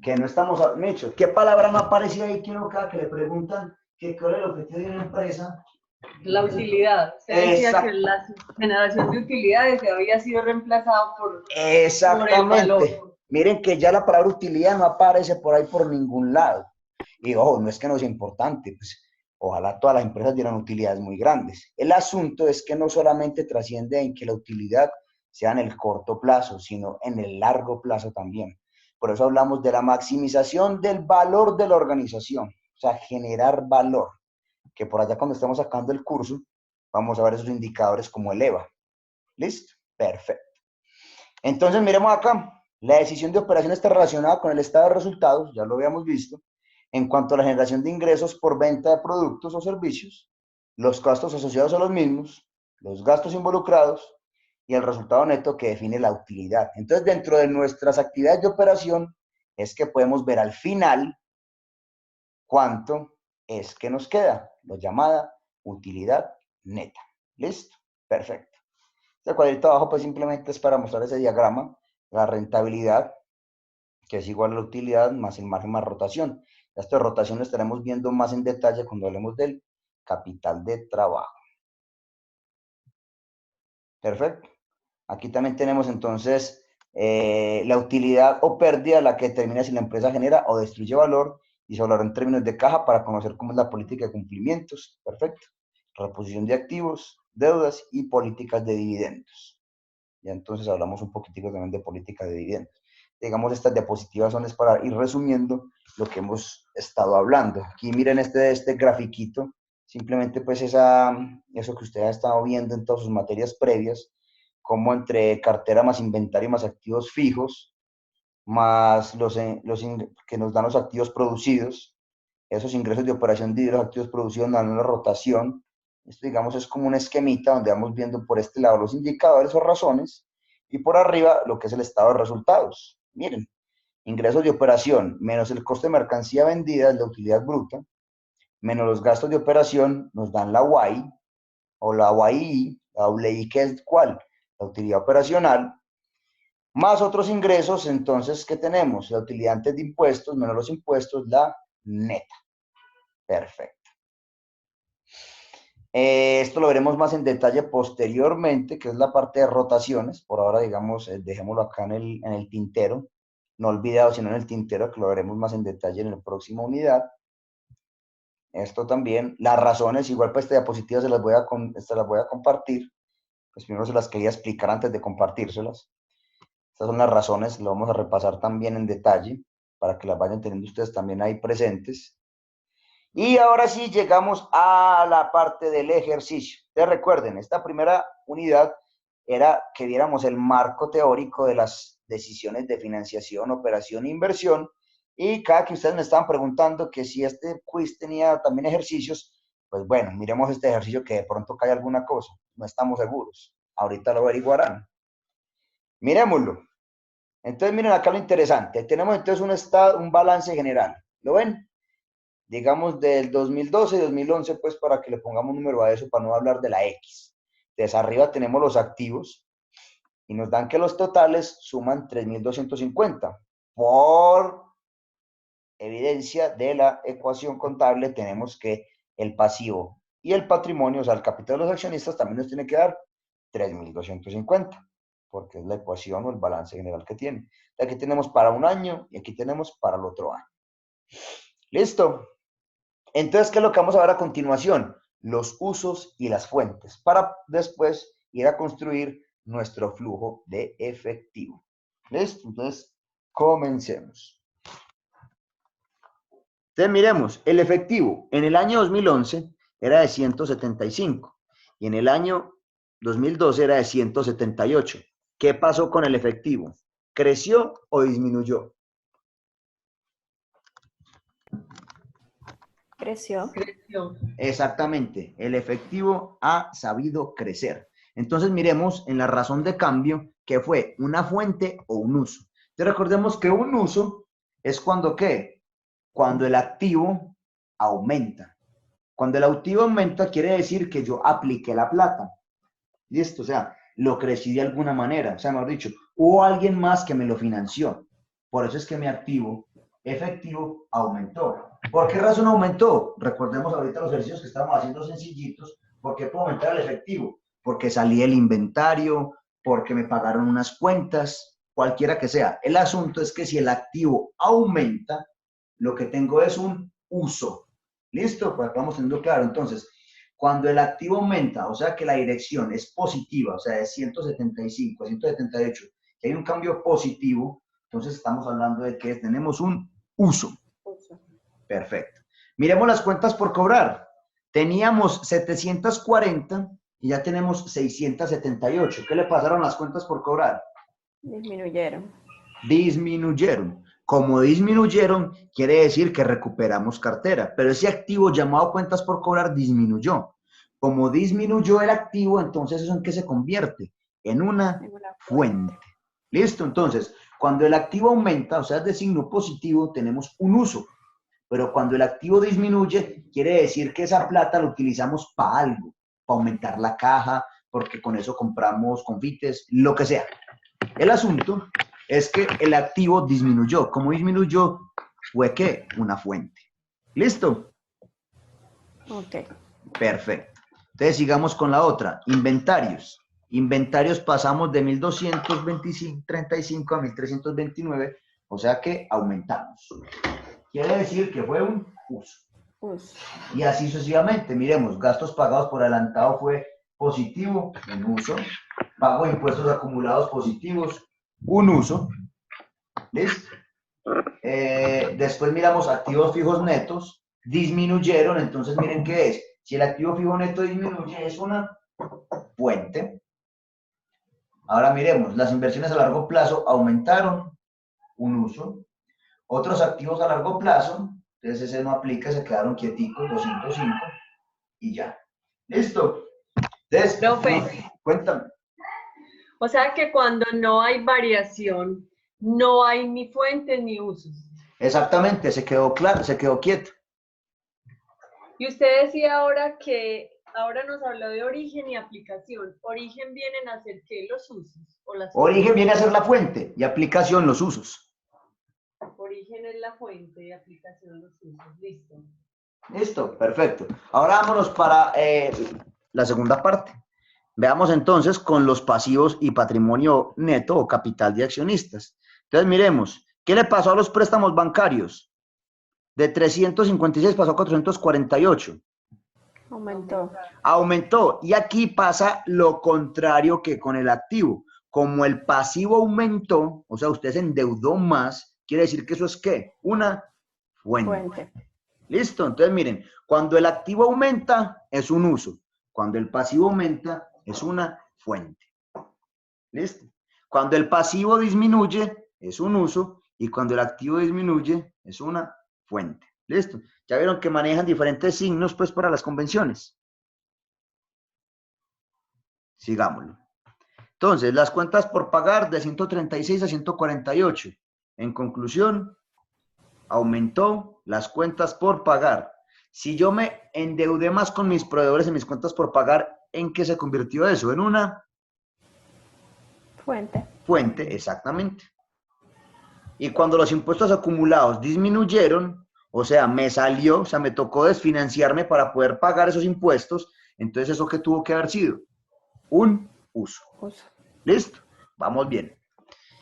Que no estamos, Mecho, ¿qué palabra no aparece ahí que uno cada que le preguntan que cuál es el objetivo de una empresa. La utilidad. Usted decía Exacto. que la generación de utilidades ya había sido reemplazada por el Exactamente. valor. Miren que ya la palabra utilidad no aparece por ahí por ningún lado. Y ojo, no es que no sea importante, pues ojalá todas las empresas dieran utilidades muy grandes. El asunto es que no solamente trasciende en que la utilidad sea en el corto plazo, sino en el largo plazo también. Por eso hablamos de la maximización del valor de la organización, o sea, generar valor, que por allá cuando estemos sacando el curso, vamos a ver esos indicadores como el EVA. ¿Listo? Perfecto. Entonces, miremos acá. La decisión de operación está relacionada con el estado de resultados, ya lo habíamos visto, en cuanto a la generación de ingresos por venta de productos o servicios, los gastos asociados a los mismos, los gastos involucrados y el resultado neto que define la utilidad. Entonces, dentro de nuestras actividades de operación, es que podemos ver al final cuánto es que nos queda, lo llamada utilidad neta. ¿Listo? Perfecto. Este cuadrito abajo pues simplemente es para mostrar ese diagrama, la rentabilidad, que es igual a la utilidad más el margen más rotación. Esto de rotación lo estaremos viendo más en detalle cuando hablemos del capital de trabajo. Perfecto. Aquí también tenemos entonces la utilidad o pérdida, la que determina si la empresa genera o destruye valor, y se hablará en términos de caja para conocer cómo es la política de cumplimientos. Perfecto. Reposición de activos, deudas y políticas de dividendos. Ya entonces hablamos un poquitico también de política de dividendos. Digamos, estas diapositivas son para ir resumiendo lo que hemos estado hablando. Aquí miren este grafiquito, simplemente pues eso que usted ha estado viendo en todas sus materias previas, como entre cartera más inventario más activos fijos, más que nos dan los activos producidos, esos ingresos de operación de los activos producidos nos dan una rotación. Esto, digamos, es como un esquemita donde vamos viendo por este lado los indicadores o razones y por arriba lo que es el estado de resultados. Miren, ingresos de operación menos el coste de mercancía vendida es la utilidad bruta, menos los gastos de operación nos dan la Y o la YI, la WI, que es ¿cuál? La utilidad operacional, más otros ingresos. Entonces, ¿qué tenemos? La utilidad antes de impuestos menos los impuestos, la neta. Perfecto. Esto lo veremos más en detalle posteriormente, que es la parte de rotaciones. Por ahora, digamos, dejémoslo acá en el tintero. No olvidado, sino en el tintero, que lo veremos más en detalle en la próxima unidad. Esto también. Las razones, igual para esta diapositiva se las voy a compartir. Pues primero se las quería explicar antes de compartírselas. Estas son las razones, lo vamos a repasar también en detalle, para que las vayan teniendo ustedes también ahí presentes. Y ahora sí llegamos a la parte del ejercicio. Ustedes recuerden, esta primera unidad era que viéramos el marco teórico de las decisiones de financiación, operación e inversión. Y cada que ustedes me estaban preguntando que si este quiz tenía también ejercicios, pues bueno, miremos este ejercicio que de pronto cae alguna cosa. No estamos seguros. Ahorita lo averiguarán. Miremoslo. Entonces miren acá lo interesante. Tenemos entonces un balance general. ¿Lo ven? Digamos del 2012 y 2011, pues para que le pongamos un número a eso, para no hablar de la X. Entonces arriba tenemos los activos y nos dan que los totales suman 3.250. Por evidencia de la ecuación contable tenemos que el pasivo y el patrimonio, o sea, el capital de los accionistas también nos tiene que dar 3.250, porque es la ecuación o el balance general que tiene. Aquí tenemos para un año y aquí tenemos para el otro año. ¿Listo? Entonces, ¿qué es lo que vamos a ver a continuación? Los usos y las fuentes, para después ir a construir nuestro flujo de efectivo. ¿Listo? Entonces, comencemos. Entonces, miremos, el efectivo en el año 2011 era de 175 y en el año 2012 era de 178. ¿Qué pasó con el efectivo? ¿Creció o disminuyó? Creció. Creció. Exactamente, el efectivo ha sabido crecer. Entonces miremos en la razón de cambio que fue una fuente o un uso. Entonces recordemos que un uso es cuando ¿qué? Cuando el activo aumenta. Cuando el activo aumenta quiere decir que yo apliqué la plata. ¿Listo? O sea, lo crecí de alguna manera. O sea, mejor dicho, hubo alguien más que me lo financió. Por eso es que mi activo efectivo aumentó. ¿Por qué razón aumentó? Recordemos ahorita los ejercicios que estamos haciendo sencillitos. ¿Por qué puedo aumentar el efectivo? Porque salí el inventario, porque me pagaron unas cuentas, cualquiera que sea. El asunto es que si el activo aumenta, lo que tengo es un uso. ¿Listo? Pues vamos teniendo claro. Entonces, cuando el activo aumenta, o sea que la dirección es positiva, o sea, de 175 a 178, que hay un cambio positivo, entonces estamos hablando de que tenemos un uso. Perfecto. Miremos las cuentas por cobrar. Teníamos 740 y ya tenemos 678. ¿Qué le pasaron las cuentas por cobrar? Disminuyeron. Disminuyeron. Como disminuyeron, quiere decir que recuperamos cartera, pero ese activo llamado cuentas por cobrar disminuyó. Como disminuyó el activo, entonces ¿eso en qué se convierte? En una fuente. ¿Listo? Entonces, cuando el activo aumenta, o sea, es de signo positivo, tenemos un uso. Pero cuando el activo disminuye, quiere decir que esa plata la utilizamos para algo, para aumentar la caja, porque con eso compramos confites, lo que sea. El asunto es que el activo disminuyó. ¿Cómo disminuyó? Fue ¿qué? Una fuente. ¿Listo? Ok. Perfecto. Entonces sigamos con la otra. Inventarios. Inventarios pasamos de 1.235 a 1.329, o sea que aumentamos. Quiere decir que fue un uso. Y así sucesivamente. Miremos, gastos pagados por adelantado fue positivo, un uso. Pago de impuestos acumulados positivos, un uso. ¿Listo? Después miramos activos fijos netos, disminuyeron, entonces miren qué es. Si el activo fijo neto disminuye, es una fuente. Ahora miremos, las inversiones a largo plazo aumentaron, un uso. Otros activos a largo plazo, entonces ese no aplica, se quedaron quieticos, 205, y ya. ¿Listo? Entonces, Profe. Cuéntame. O sea que cuando no hay variación, no hay ni fuentes ni usos. Exactamente, se quedó claro, se quedó quieto. Y usted decía ahora que ahora nos habló de origen y aplicación. ¿Origen vienen a ser qué? Los usos. ¿O las Origen viene a ser la fuente y aplicación los usos. Origen es la fuente y aplicación los usos. Listo. Listo, perfecto. Ahora vámonos para la segunda parte. Veamos entonces con los pasivos y patrimonio neto o capital de accionistas. Entonces miremos, ¿qué le pasó a los préstamos bancarios? De 356 pasó a 448. Aumentó. Aumentó. Y aquí pasa lo contrario que con el activo. Como el pasivo aumentó, o sea, usted se endeudó más, quiere decir que eso es ¿qué? Una fuente. ¿Listo? Entonces miren, cuando el activo aumenta, es un uso. Cuando el pasivo aumenta, es una fuente. ¿Listo? Cuando el pasivo disminuye, es un uso. Y cuando el activo disminuye, es una fuente. ¿Listo? Ya vieron que manejan diferentes signos, pues, para las convenciones. Sigámoslo. Entonces, las cuentas por pagar de 136 a 148. En conclusión, aumentó las cuentas por pagar. Si yo me endeudé más con mis proveedores en mis cuentas por pagar, ¿en qué se convirtió eso? En una fuente. Fuente, exactamente. Y cuando los impuestos acumulados disminuyeron, o sea, me salió, o sea, me tocó desfinanciarme para poder pagar esos impuestos, entonces ¿eso qué tuvo que haber sido? Un uso. ¿Listo? Vamos bien.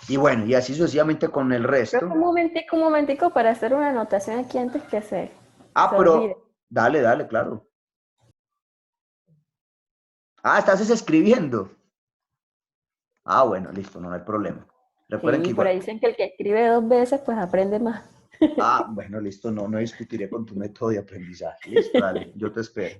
Y bueno, y así sucesivamente con el resto. Pero un momentico para hacer una anotación aquí antes que se pero olvide. dale, claro. Estás escribiendo. Bueno, listo, no hay problema. Recuerden Sí, que por ahí igual... dicen que el que escribe 2 veces, pues aprende más. Bueno, listo, no discutiré con tu método de aprendizaje. Listo, dale, yo te espero.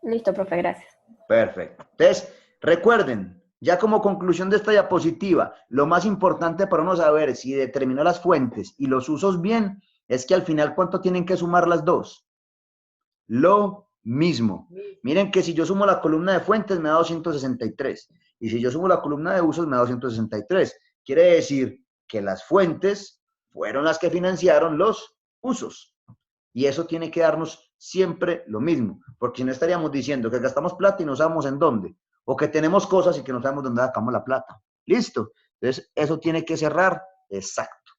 Listo, profe, gracias. Perfecto. Entonces, recuerden, ya como conclusión de esta diapositiva, lo más importante para uno saber si determinó las fuentes y los usos bien, es que al final, ¿cuánto tienen que sumar las dos? Lo mismo. Miren que si yo sumo la columna de fuentes me da 263. Y si yo sumo la columna de usos me da 263. Quiere decir que las fuentes fueron las que financiaron los usos. Y eso tiene que darnos siempre lo mismo. Porque si no estaríamos diciendo que gastamos plata y no sabemos en dónde. O que tenemos cosas y que no sabemos dónde sacamos la plata. ¿Listo? Entonces, eso tiene que cerrar exacto.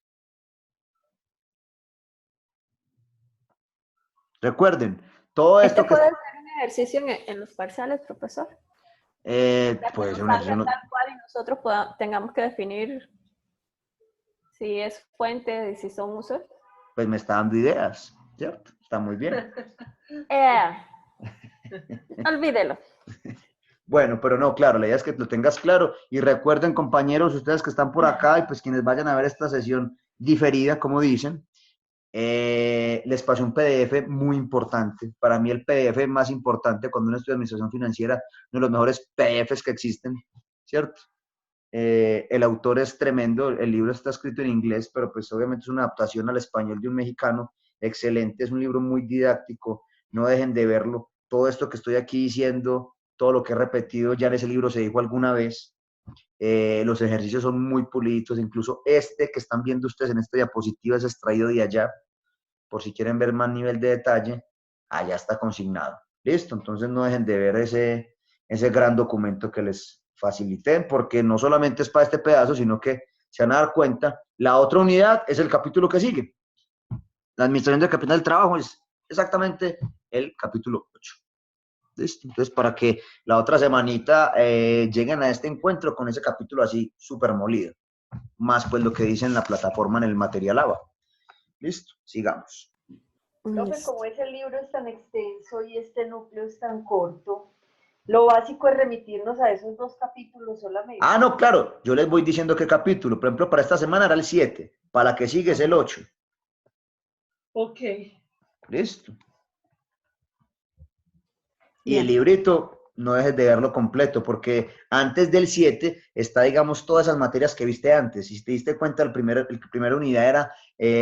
Recuerden, todo esto que... puede ser un ejercicio en los parciales, profesor. Puede ser un Salga ejercicio... tal cual y nosotros tengamos que definir si es fuente y si son usos. Pues me está dando ideas, ¿cierto? Está muy bien. Olvídelo. Bueno, pero no, claro, la idea es que lo tengas claro. Y recuerden, compañeros, ustedes que están por acá y pues quienes vayan a ver esta sesión diferida, como dicen, les pasé un PDF muy importante. Para mí el PDF más importante cuando uno estudia administración financiera, uno de los mejores PDFs que existen, ¿cierto? El autor es tremendo, el libro está escrito en inglés, pero pues obviamente es una adaptación al español de un mexicano, excelente, es un libro muy didáctico, no dejen de verlo. Todo esto que estoy aquí diciendo, todo lo que he repetido, ya en ese libro se dijo alguna vez. Los ejercicios son muy puliditos, incluso este que están viendo ustedes en esta diapositiva es extraído de allá, por si quieren ver más nivel de detalle, allá está consignado. ¿Listo? Entonces no dejen de ver ese gran documento que les facilité, porque no solamente es para este pedazo, sino que se van a dar cuenta, la otra unidad es el capítulo que sigue. La administración del capital del trabajo es exactamente el capítulo 8. ¿Listo? Entonces, para que la otra semanita lleguen a este encuentro con ese capítulo así súper molido. Más pues lo que dice en la plataforma en el material ABA. ¿Listo? Sigamos. Profe, como ese libro es tan extenso y este núcleo es tan corto, lo básico es remitirnos a esos 2 capítulos solamente. Ah, no, claro. Yo les voy diciendo qué capítulo. Por ejemplo, para esta semana era el 7. Para la que sigue es el 8. Ok. Listo. Y el librito, no dejes de verlo completo, porque antes del 7 está, digamos, todas esas materias que viste antes. Si te diste cuenta, la primera unidad era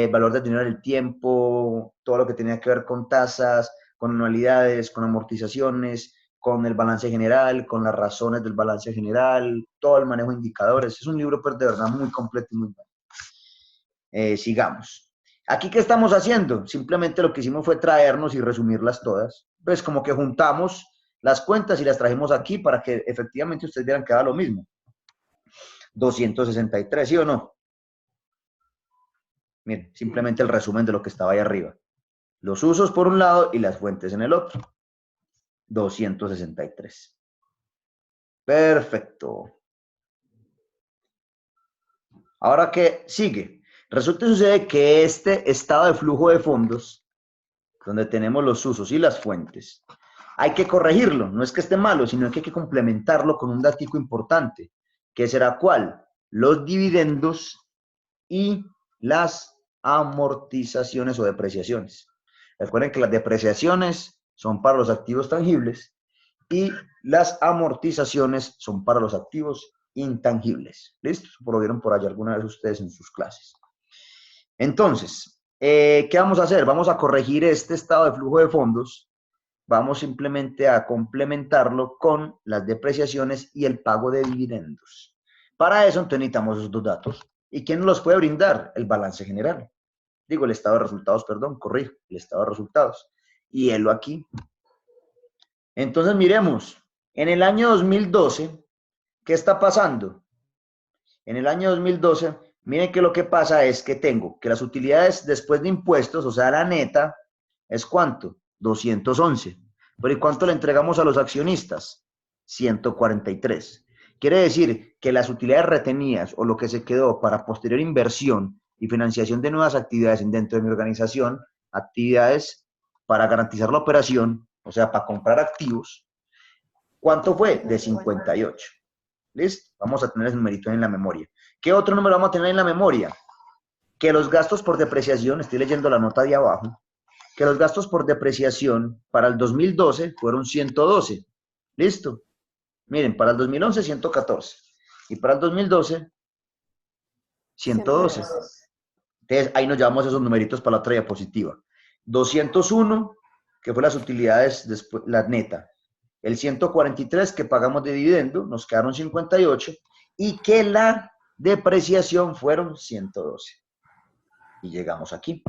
valor del dinero del tiempo, todo lo que tenía que ver con tasas, con anualidades, con amortizaciones, con el balance general, con las razones del balance general, todo el manejo de indicadores. Es un libro, pues, de verdad, muy completo y muy bueno. Sigamos. ¿Aquí qué estamos haciendo? Simplemente lo que hicimos fue traernos y resumirlas todas. Pues como que juntamos las cuentas y las trajimos aquí para que efectivamente ustedes vieran que da lo mismo. 263, ¿sí o no? Miren, simplemente el resumen de lo que estaba ahí arriba. Los usos por un lado y las fuentes en el otro. 263. Perfecto. Ahora, ¿qué sigue? Resulta y sucede que este estado de flujo de fondos, donde tenemos los usos y las fuentes, hay que corregirlo. No es que esté malo, sino que hay que complementarlo con un datico importante, que será ¿cuál? Los dividendos y las amortizaciones o depreciaciones. Recuerden que las depreciaciones son para los activos tangibles y las amortizaciones son para los activos intangibles. ¿Listo? Eso lo vieron por allá alguna vez ustedes en sus clases. Entonces, ¿qué vamos a hacer? Vamos a corregir este estado de flujo de fondos. Vamos simplemente a complementarlo con las depreciaciones y el pago de dividendos. Para eso, entonces, necesitamos esos 2 datos. ¿Y quién nos los puede brindar? El balance general. Digo, el estado de resultados, perdón, corrijo, el estado de resultados. Y él aquí. Entonces, miremos, en el año 2012, ¿qué está pasando? En el año 2012, miren que lo que pasa es que tengo que las utilidades después de impuestos, o sea, la neta, ¿es cuánto? 211. ¿Pero y cuánto le entregamos a los accionistas? 143. Quiere decir que las utilidades retenidas o lo que se quedó para posterior inversión y financiación de nuevas actividades dentro de mi organización, actividades para garantizar la operación, o sea, para comprar activos, ¿cuánto fue? De 58. ¿Listo? Vamos a tener ese numerito en la memoria. ¿Qué otro número vamos a tener en la memoria? Que los gastos por depreciación, estoy leyendo la nota de abajo, que los gastos por depreciación para el 2012 fueron 112. ¿Listo? Miren, para el 2011, 114. Y para el 2012, 112. Entonces, ahí nos llevamos esos numeritos para la otra diapositiva. 201, que fue las utilidades, después, la neta. El 143 que pagamos de dividendo, nos quedaron 58, y que la depreciación fueron 112. Y llegamos aquí.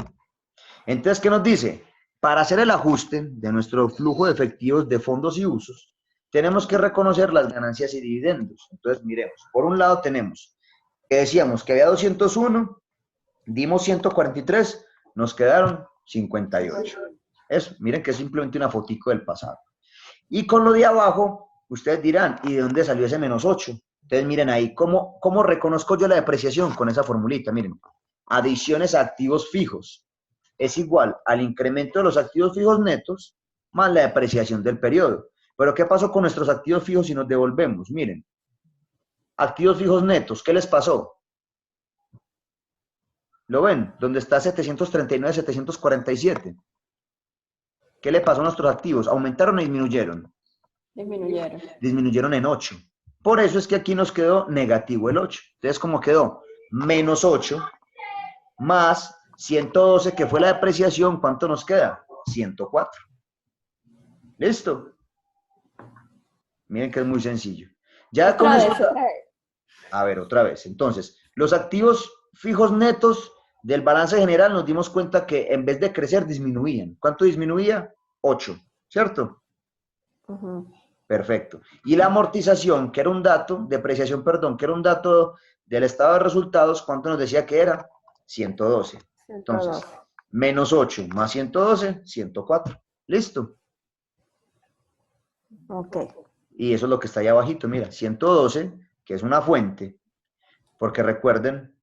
Entonces, ¿qué nos dice? Para hacer el ajuste de nuestro flujo de efectivos de fondos y usos, tenemos que reconocer las ganancias y dividendos. Entonces, miremos. Por un lado tenemos que decíamos que había 201, dimos 143, nos quedaron 58. Eso, miren que es simplemente una fotico del pasado. Y con lo de abajo, ustedes dirán, ¿y de dónde salió ese menos 8? Entonces, miren ahí, ¿cómo reconozco yo la depreciación? Con esa formulita, miren. Adiciones a activos fijos es igual al incremento de los activos fijos netos más la depreciación del periodo. Pero, ¿qué pasó con nuestros activos fijos si nos devolvemos? Miren, activos fijos netos, ¿qué les pasó? ¿Lo ven? ¿Dónde está 739, 747? ¿Qué le pasó a nuestros activos? ¿Aumentaron o disminuyeron? Disminuyeron. Disminuyeron en 8. Por eso es que aquí nos quedó negativo el 8. Entonces, ¿cómo quedó? Menos 8 más 112, que fue la depreciación, ¿cuánto nos queda? 104. ¿Listo? Miren que es muy sencillo. Ya con Otra esto... vez. A ver, otra vez. Entonces, los activos fijos netos del balance general nos dimos cuenta que en vez de crecer, disminuían. ¿Cuánto disminuía? 8, ¿cierto? Ujú. Perfecto. Y la amortización, que era un dato, depreciación, perdón, que era un dato del estado de resultados, ¿cuánto nos decía que era? 112. Entonces, 112. menos 8 más 112, 104. ¿Listo? Ok. Y eso es lo que está ahí abajito, mira, 112, que es una fuente, porque recuerden,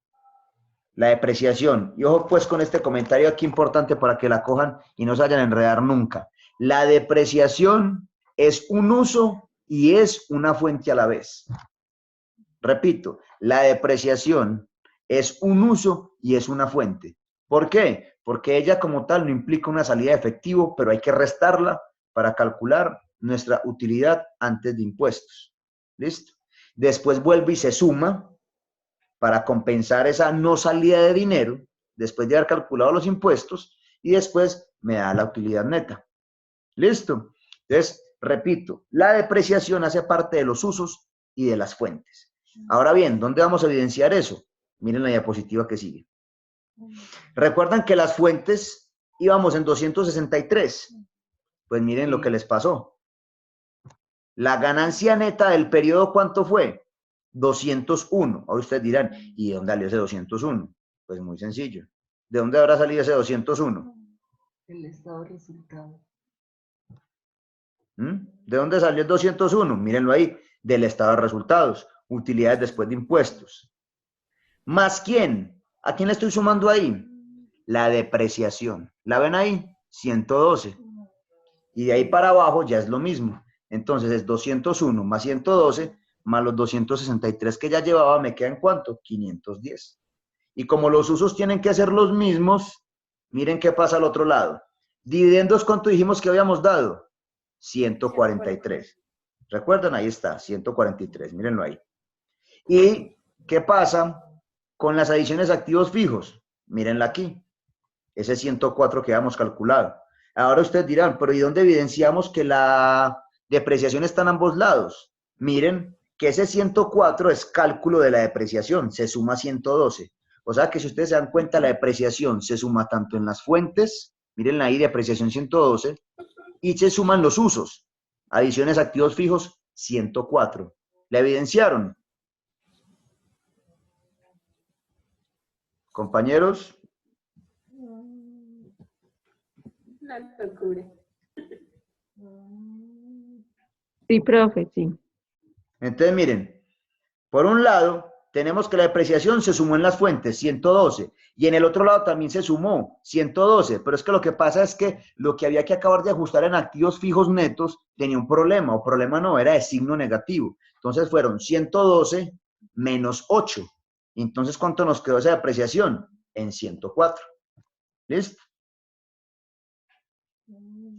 la depreciación, y ojo pues con este comentario aquí importante para que la cojan y no se vayan a enredar nunca. La depreciación es un uso y es una fuente a la vez. Repito, la depreciación es un uso y es una fuente. ¿Por qué? Porque ella como tal no implica una salida de efectivo, pero hay que restarla para calcular nuestra utilidad antes de impuestos. ¿Listo? Después vuelve y se suma para compensar esa no salida de dinero, después de haber calculado los impuestos, y después me da la utilidad neta. ¿Listo? Entonces, repito, la depreciación hace parte de los usos y de las fuentes. Ahora bien, ¿dónde vamos a evidenciar eso? Miren la diapositiva que sigue. ¿Recuerdan que las fuentes íbamos en 263? Pues miren lo que les pasó. La ganancia neta del periodo, ¿cuánto fue? 201. Ahora ustedes dirán, ¿y de dónde salió ese 201? Pues muy sencillo. ¿De dónde habrá salido ese 201? El estado de resultados. ¿De dónde salió el 201? Mírenlo ahí, del estado de resultados, utilidades después de impuestos. ¿Más quién? ¿A quién le estoy sumando ahí? La depreciación. ¿La ven ahí? 112. Y de ahí para abajo ya es lo mismo. Entonces es 201 más 112 más los 263 que ya llevaba, ¿me quedan cuánto? 510. Y como los usos tienen que ser los mismos, miren qué pasa al otro lado. Dividendos, ¿cuánto dijimos que habíamos dado? 143. ¿Recuerdan? Ahí está, 143, mírenlo ahí. ¿Y qué pasa con las adiciones a activos fijos? Mírenla aquí, ese 104 que habíamos calculado. Ahora ustedes dirán, pero ¿y dónde evidenciamos que la depreciación está en ambos lados? Miren que ese 104 es cálculo de la depreciación, se suma 112. O sea que si ustedes se dan cuenta, la depreciación se suma tanto en las fuentes, miren ahí, depreciación 112, y se suman los usos. Adiciones a activos fijos, 104. ¿La evidenciaron? Compañeros. Una locura. Sí, profe, sí. Entonces, miren, por un lado, tenemos que la depreciación se sumó en las fuentes, 112, y en el otro lado también se sumó, 112, pero es que lo que pasa es que lo que había que acabar de ajustar en activos fijos netos tenía un problema, o problema no, era de signo negativo. Entonces fueron 112 menos 8. Entonces, ¿cuánto nos quedó esa depreciación? En 104. ¿Listo?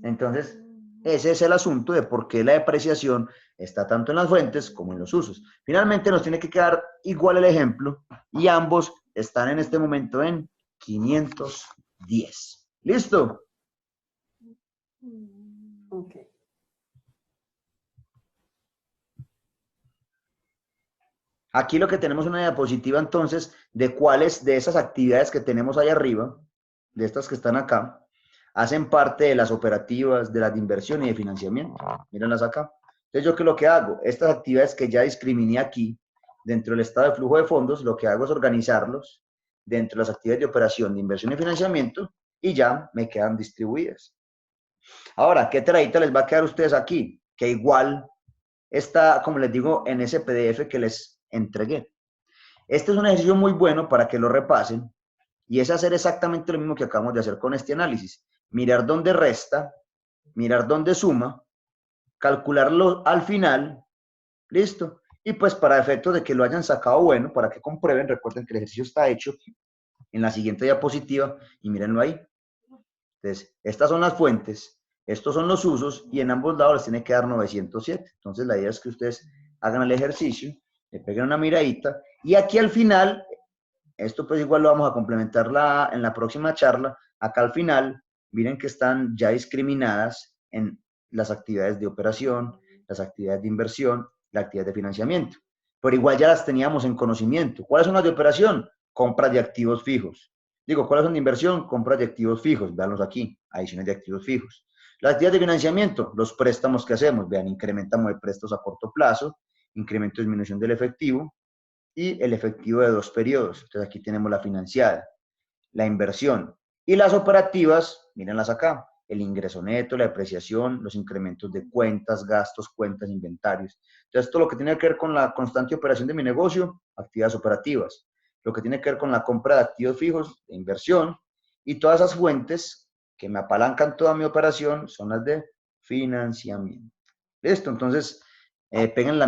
Entonces, ese es el asunto de por qué la depreciación está tanto en las fuentes como en los usos. Finalmente nos tiene que quedar igual el ejemplo y ambos están en este momento en 510. ¿Listo? Ok. Aquí lo que tenemos es una diapositiva entonces de cuáles de esas actividades que tenemos ahí arriba, de estas que están acá, hacen parte de las operativas, de las de inversión y de financiamiento. Mírenlas acá. Entonces, ¿yo qué es lo que hago? Estas actividades que ya discriminé aquí, dentro del estado de flujo de fondos, lo que hago es organizarlos dentro de las actividades de operación, de inversión y financiamiento, y ya me quedan distribuidas. Ahora, ¿qué tareita les va a quedar a ustedes aquí? Que igual está, como les digo, en ese PDF que les entregué. Este es un ejercicio muy bueno para que lo repasen, y es hacer exactamente lo mismo que acabamos de hacer con este análisis. Mirar dónde resta, mirar dónde suma, calcularlo al final, listo. Y pues para efectos de que lo hayan sacado bueno, para que comprueben, recuerden que el ejercicio está hecho en la siguiente diapositiva y mírenlo ahí. Entonces, estas son las fuentes, estos son los usos y en ambos lados les tiene que dar 907. Entonces, la idea es que ustedes hagan el ejercicio, le peguen una miradita y aquí al final, esto pues igual lo vamos a complementar en la próxima charla, acá al final, miren que están ya discriminadas en las actividades de operación, las actividades de inversión, la actividad de financiamiento. Pero igual ya las teníamos en conocimiento. ¿Cuáles son las de operación? Compras de activos fijos. Digo, ¿cuáles son de inversión? Compras de activos fijos. Véanlos aquí, adiciones de activos fijos. Las actividades de financiamiento, los préstamos que hacemos. Vean, incrementamos de préstamos a corto plazo, incremento de disminución del efectivo y el efectivo de 2 periodos. Entonces aquí tenemos la financiada, la inversión. Y las operativas, mírenlas acá, el ingreso neto, la depreciación, los incrementos de cuentas, gastos, cuentas, inventarios. Entonces, todo lo que tiene que ver con la constante operación de mi negocio, actividades operativas. Lo que tiene que ver con la compra de activos fijos, de inversión, y todas esas fuentes que me apalancan toda mi operación son las de financiamiento. ¿Listo? Entonces, peguen en la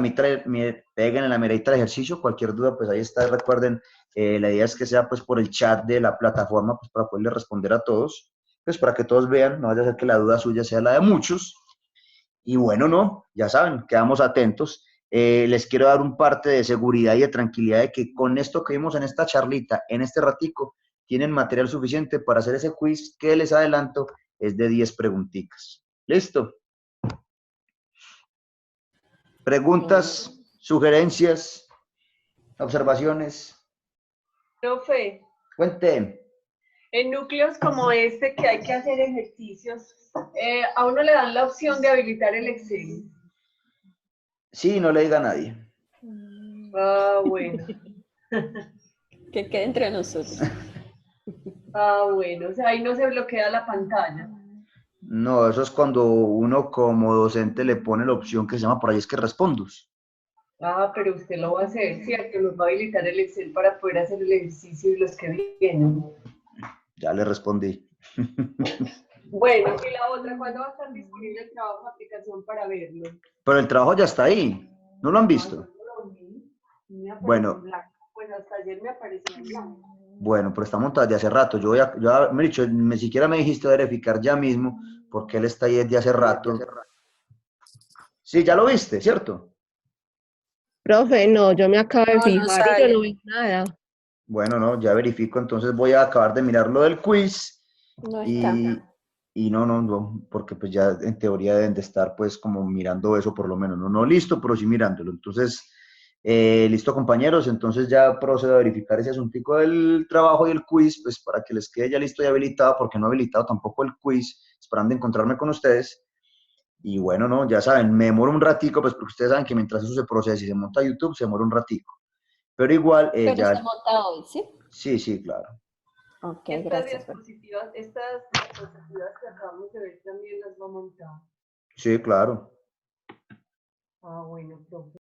miradita del ejercicio. Cualquier duda, pues ahí está. Recuerden, la idea es que sea pues por el chat de la plataforma, pues para poderle responder a todos, pues para que todos vean, no vaya a ser que la duda suya sea la de muchos. Y bueno, no, ya saben, quedamos atentos. Les quiero dar un parte de seguridad y de tranquilidad de que con esto que vimos en esta charlita, en este ratico, tienen material suficiente para hacer ese quiz que les adelanto es de 10 preguntitas. ¿Listo? Preguntas, sugerencias, observaciones. Profe, Cuente. en núcleos como este que hay que hacer ejercicios, a uno le dan la opción de habilitar el Excel. Sí, no le diga a nadie. Ah, bueno. Que quede entre nosotros. Ah, bueno. O sea, ahí no se bloquea la pantalla. No, eso es cuando uno como docente le pone la opción que se llama por ahí es que respondos. Ah, pero usted lo va a hacer, ¿cierto? Nos va a habilitar el Excel para poder hacer el ejercicio y los que vienen. Ya le respondí. Bueno, y la otra, ¿cuándo va a estar disponible el trabajo de aplicación para verlo? Pero el trabajo ya está ahí. ¿No lo han visto? Ah, yo no lo vi. Me apareció Bueno. en blanco. Pues hasta ayer me apareció en blanco. Bueno, pero está montado desde hace rato. Me he dicho, ni siquiera me dijiste verificar ya mismo, porque él está ahí desde hace rato. Sí, ya lo viste, ¿cierto? Profe, no, yo me acabo de No, no fijar y yo sale. no vi nada. Bueno, no, ya verifico, entonces voy a acabar de mirar lo del quiz No está. y no, porque pues ya en teoría deben de estar pues como mirando eso por lo menos, no listo, pero sí mirándolo. Entonces, listo compañeros, entonces ya procedo a verificar ese asuntico del trabajo y el quiz, pues para que les quede ya listo y habilitado, porque no he habilitado tampoco el quiz, esperando encontrarme con ustedes. Y bueno, no, ya saben, me demoro un ratico, pues porque ustedes saben que mientras eso se procesa y se monta a YouTube, se demora un ratico. Pero igual, Pero ya... está montado hoy, ¿sí? Sí, claro. Ok, Estas gracias. diapositivas que acabamos de ver también las va a montar. Sí, claro. Ah, bueno, profe.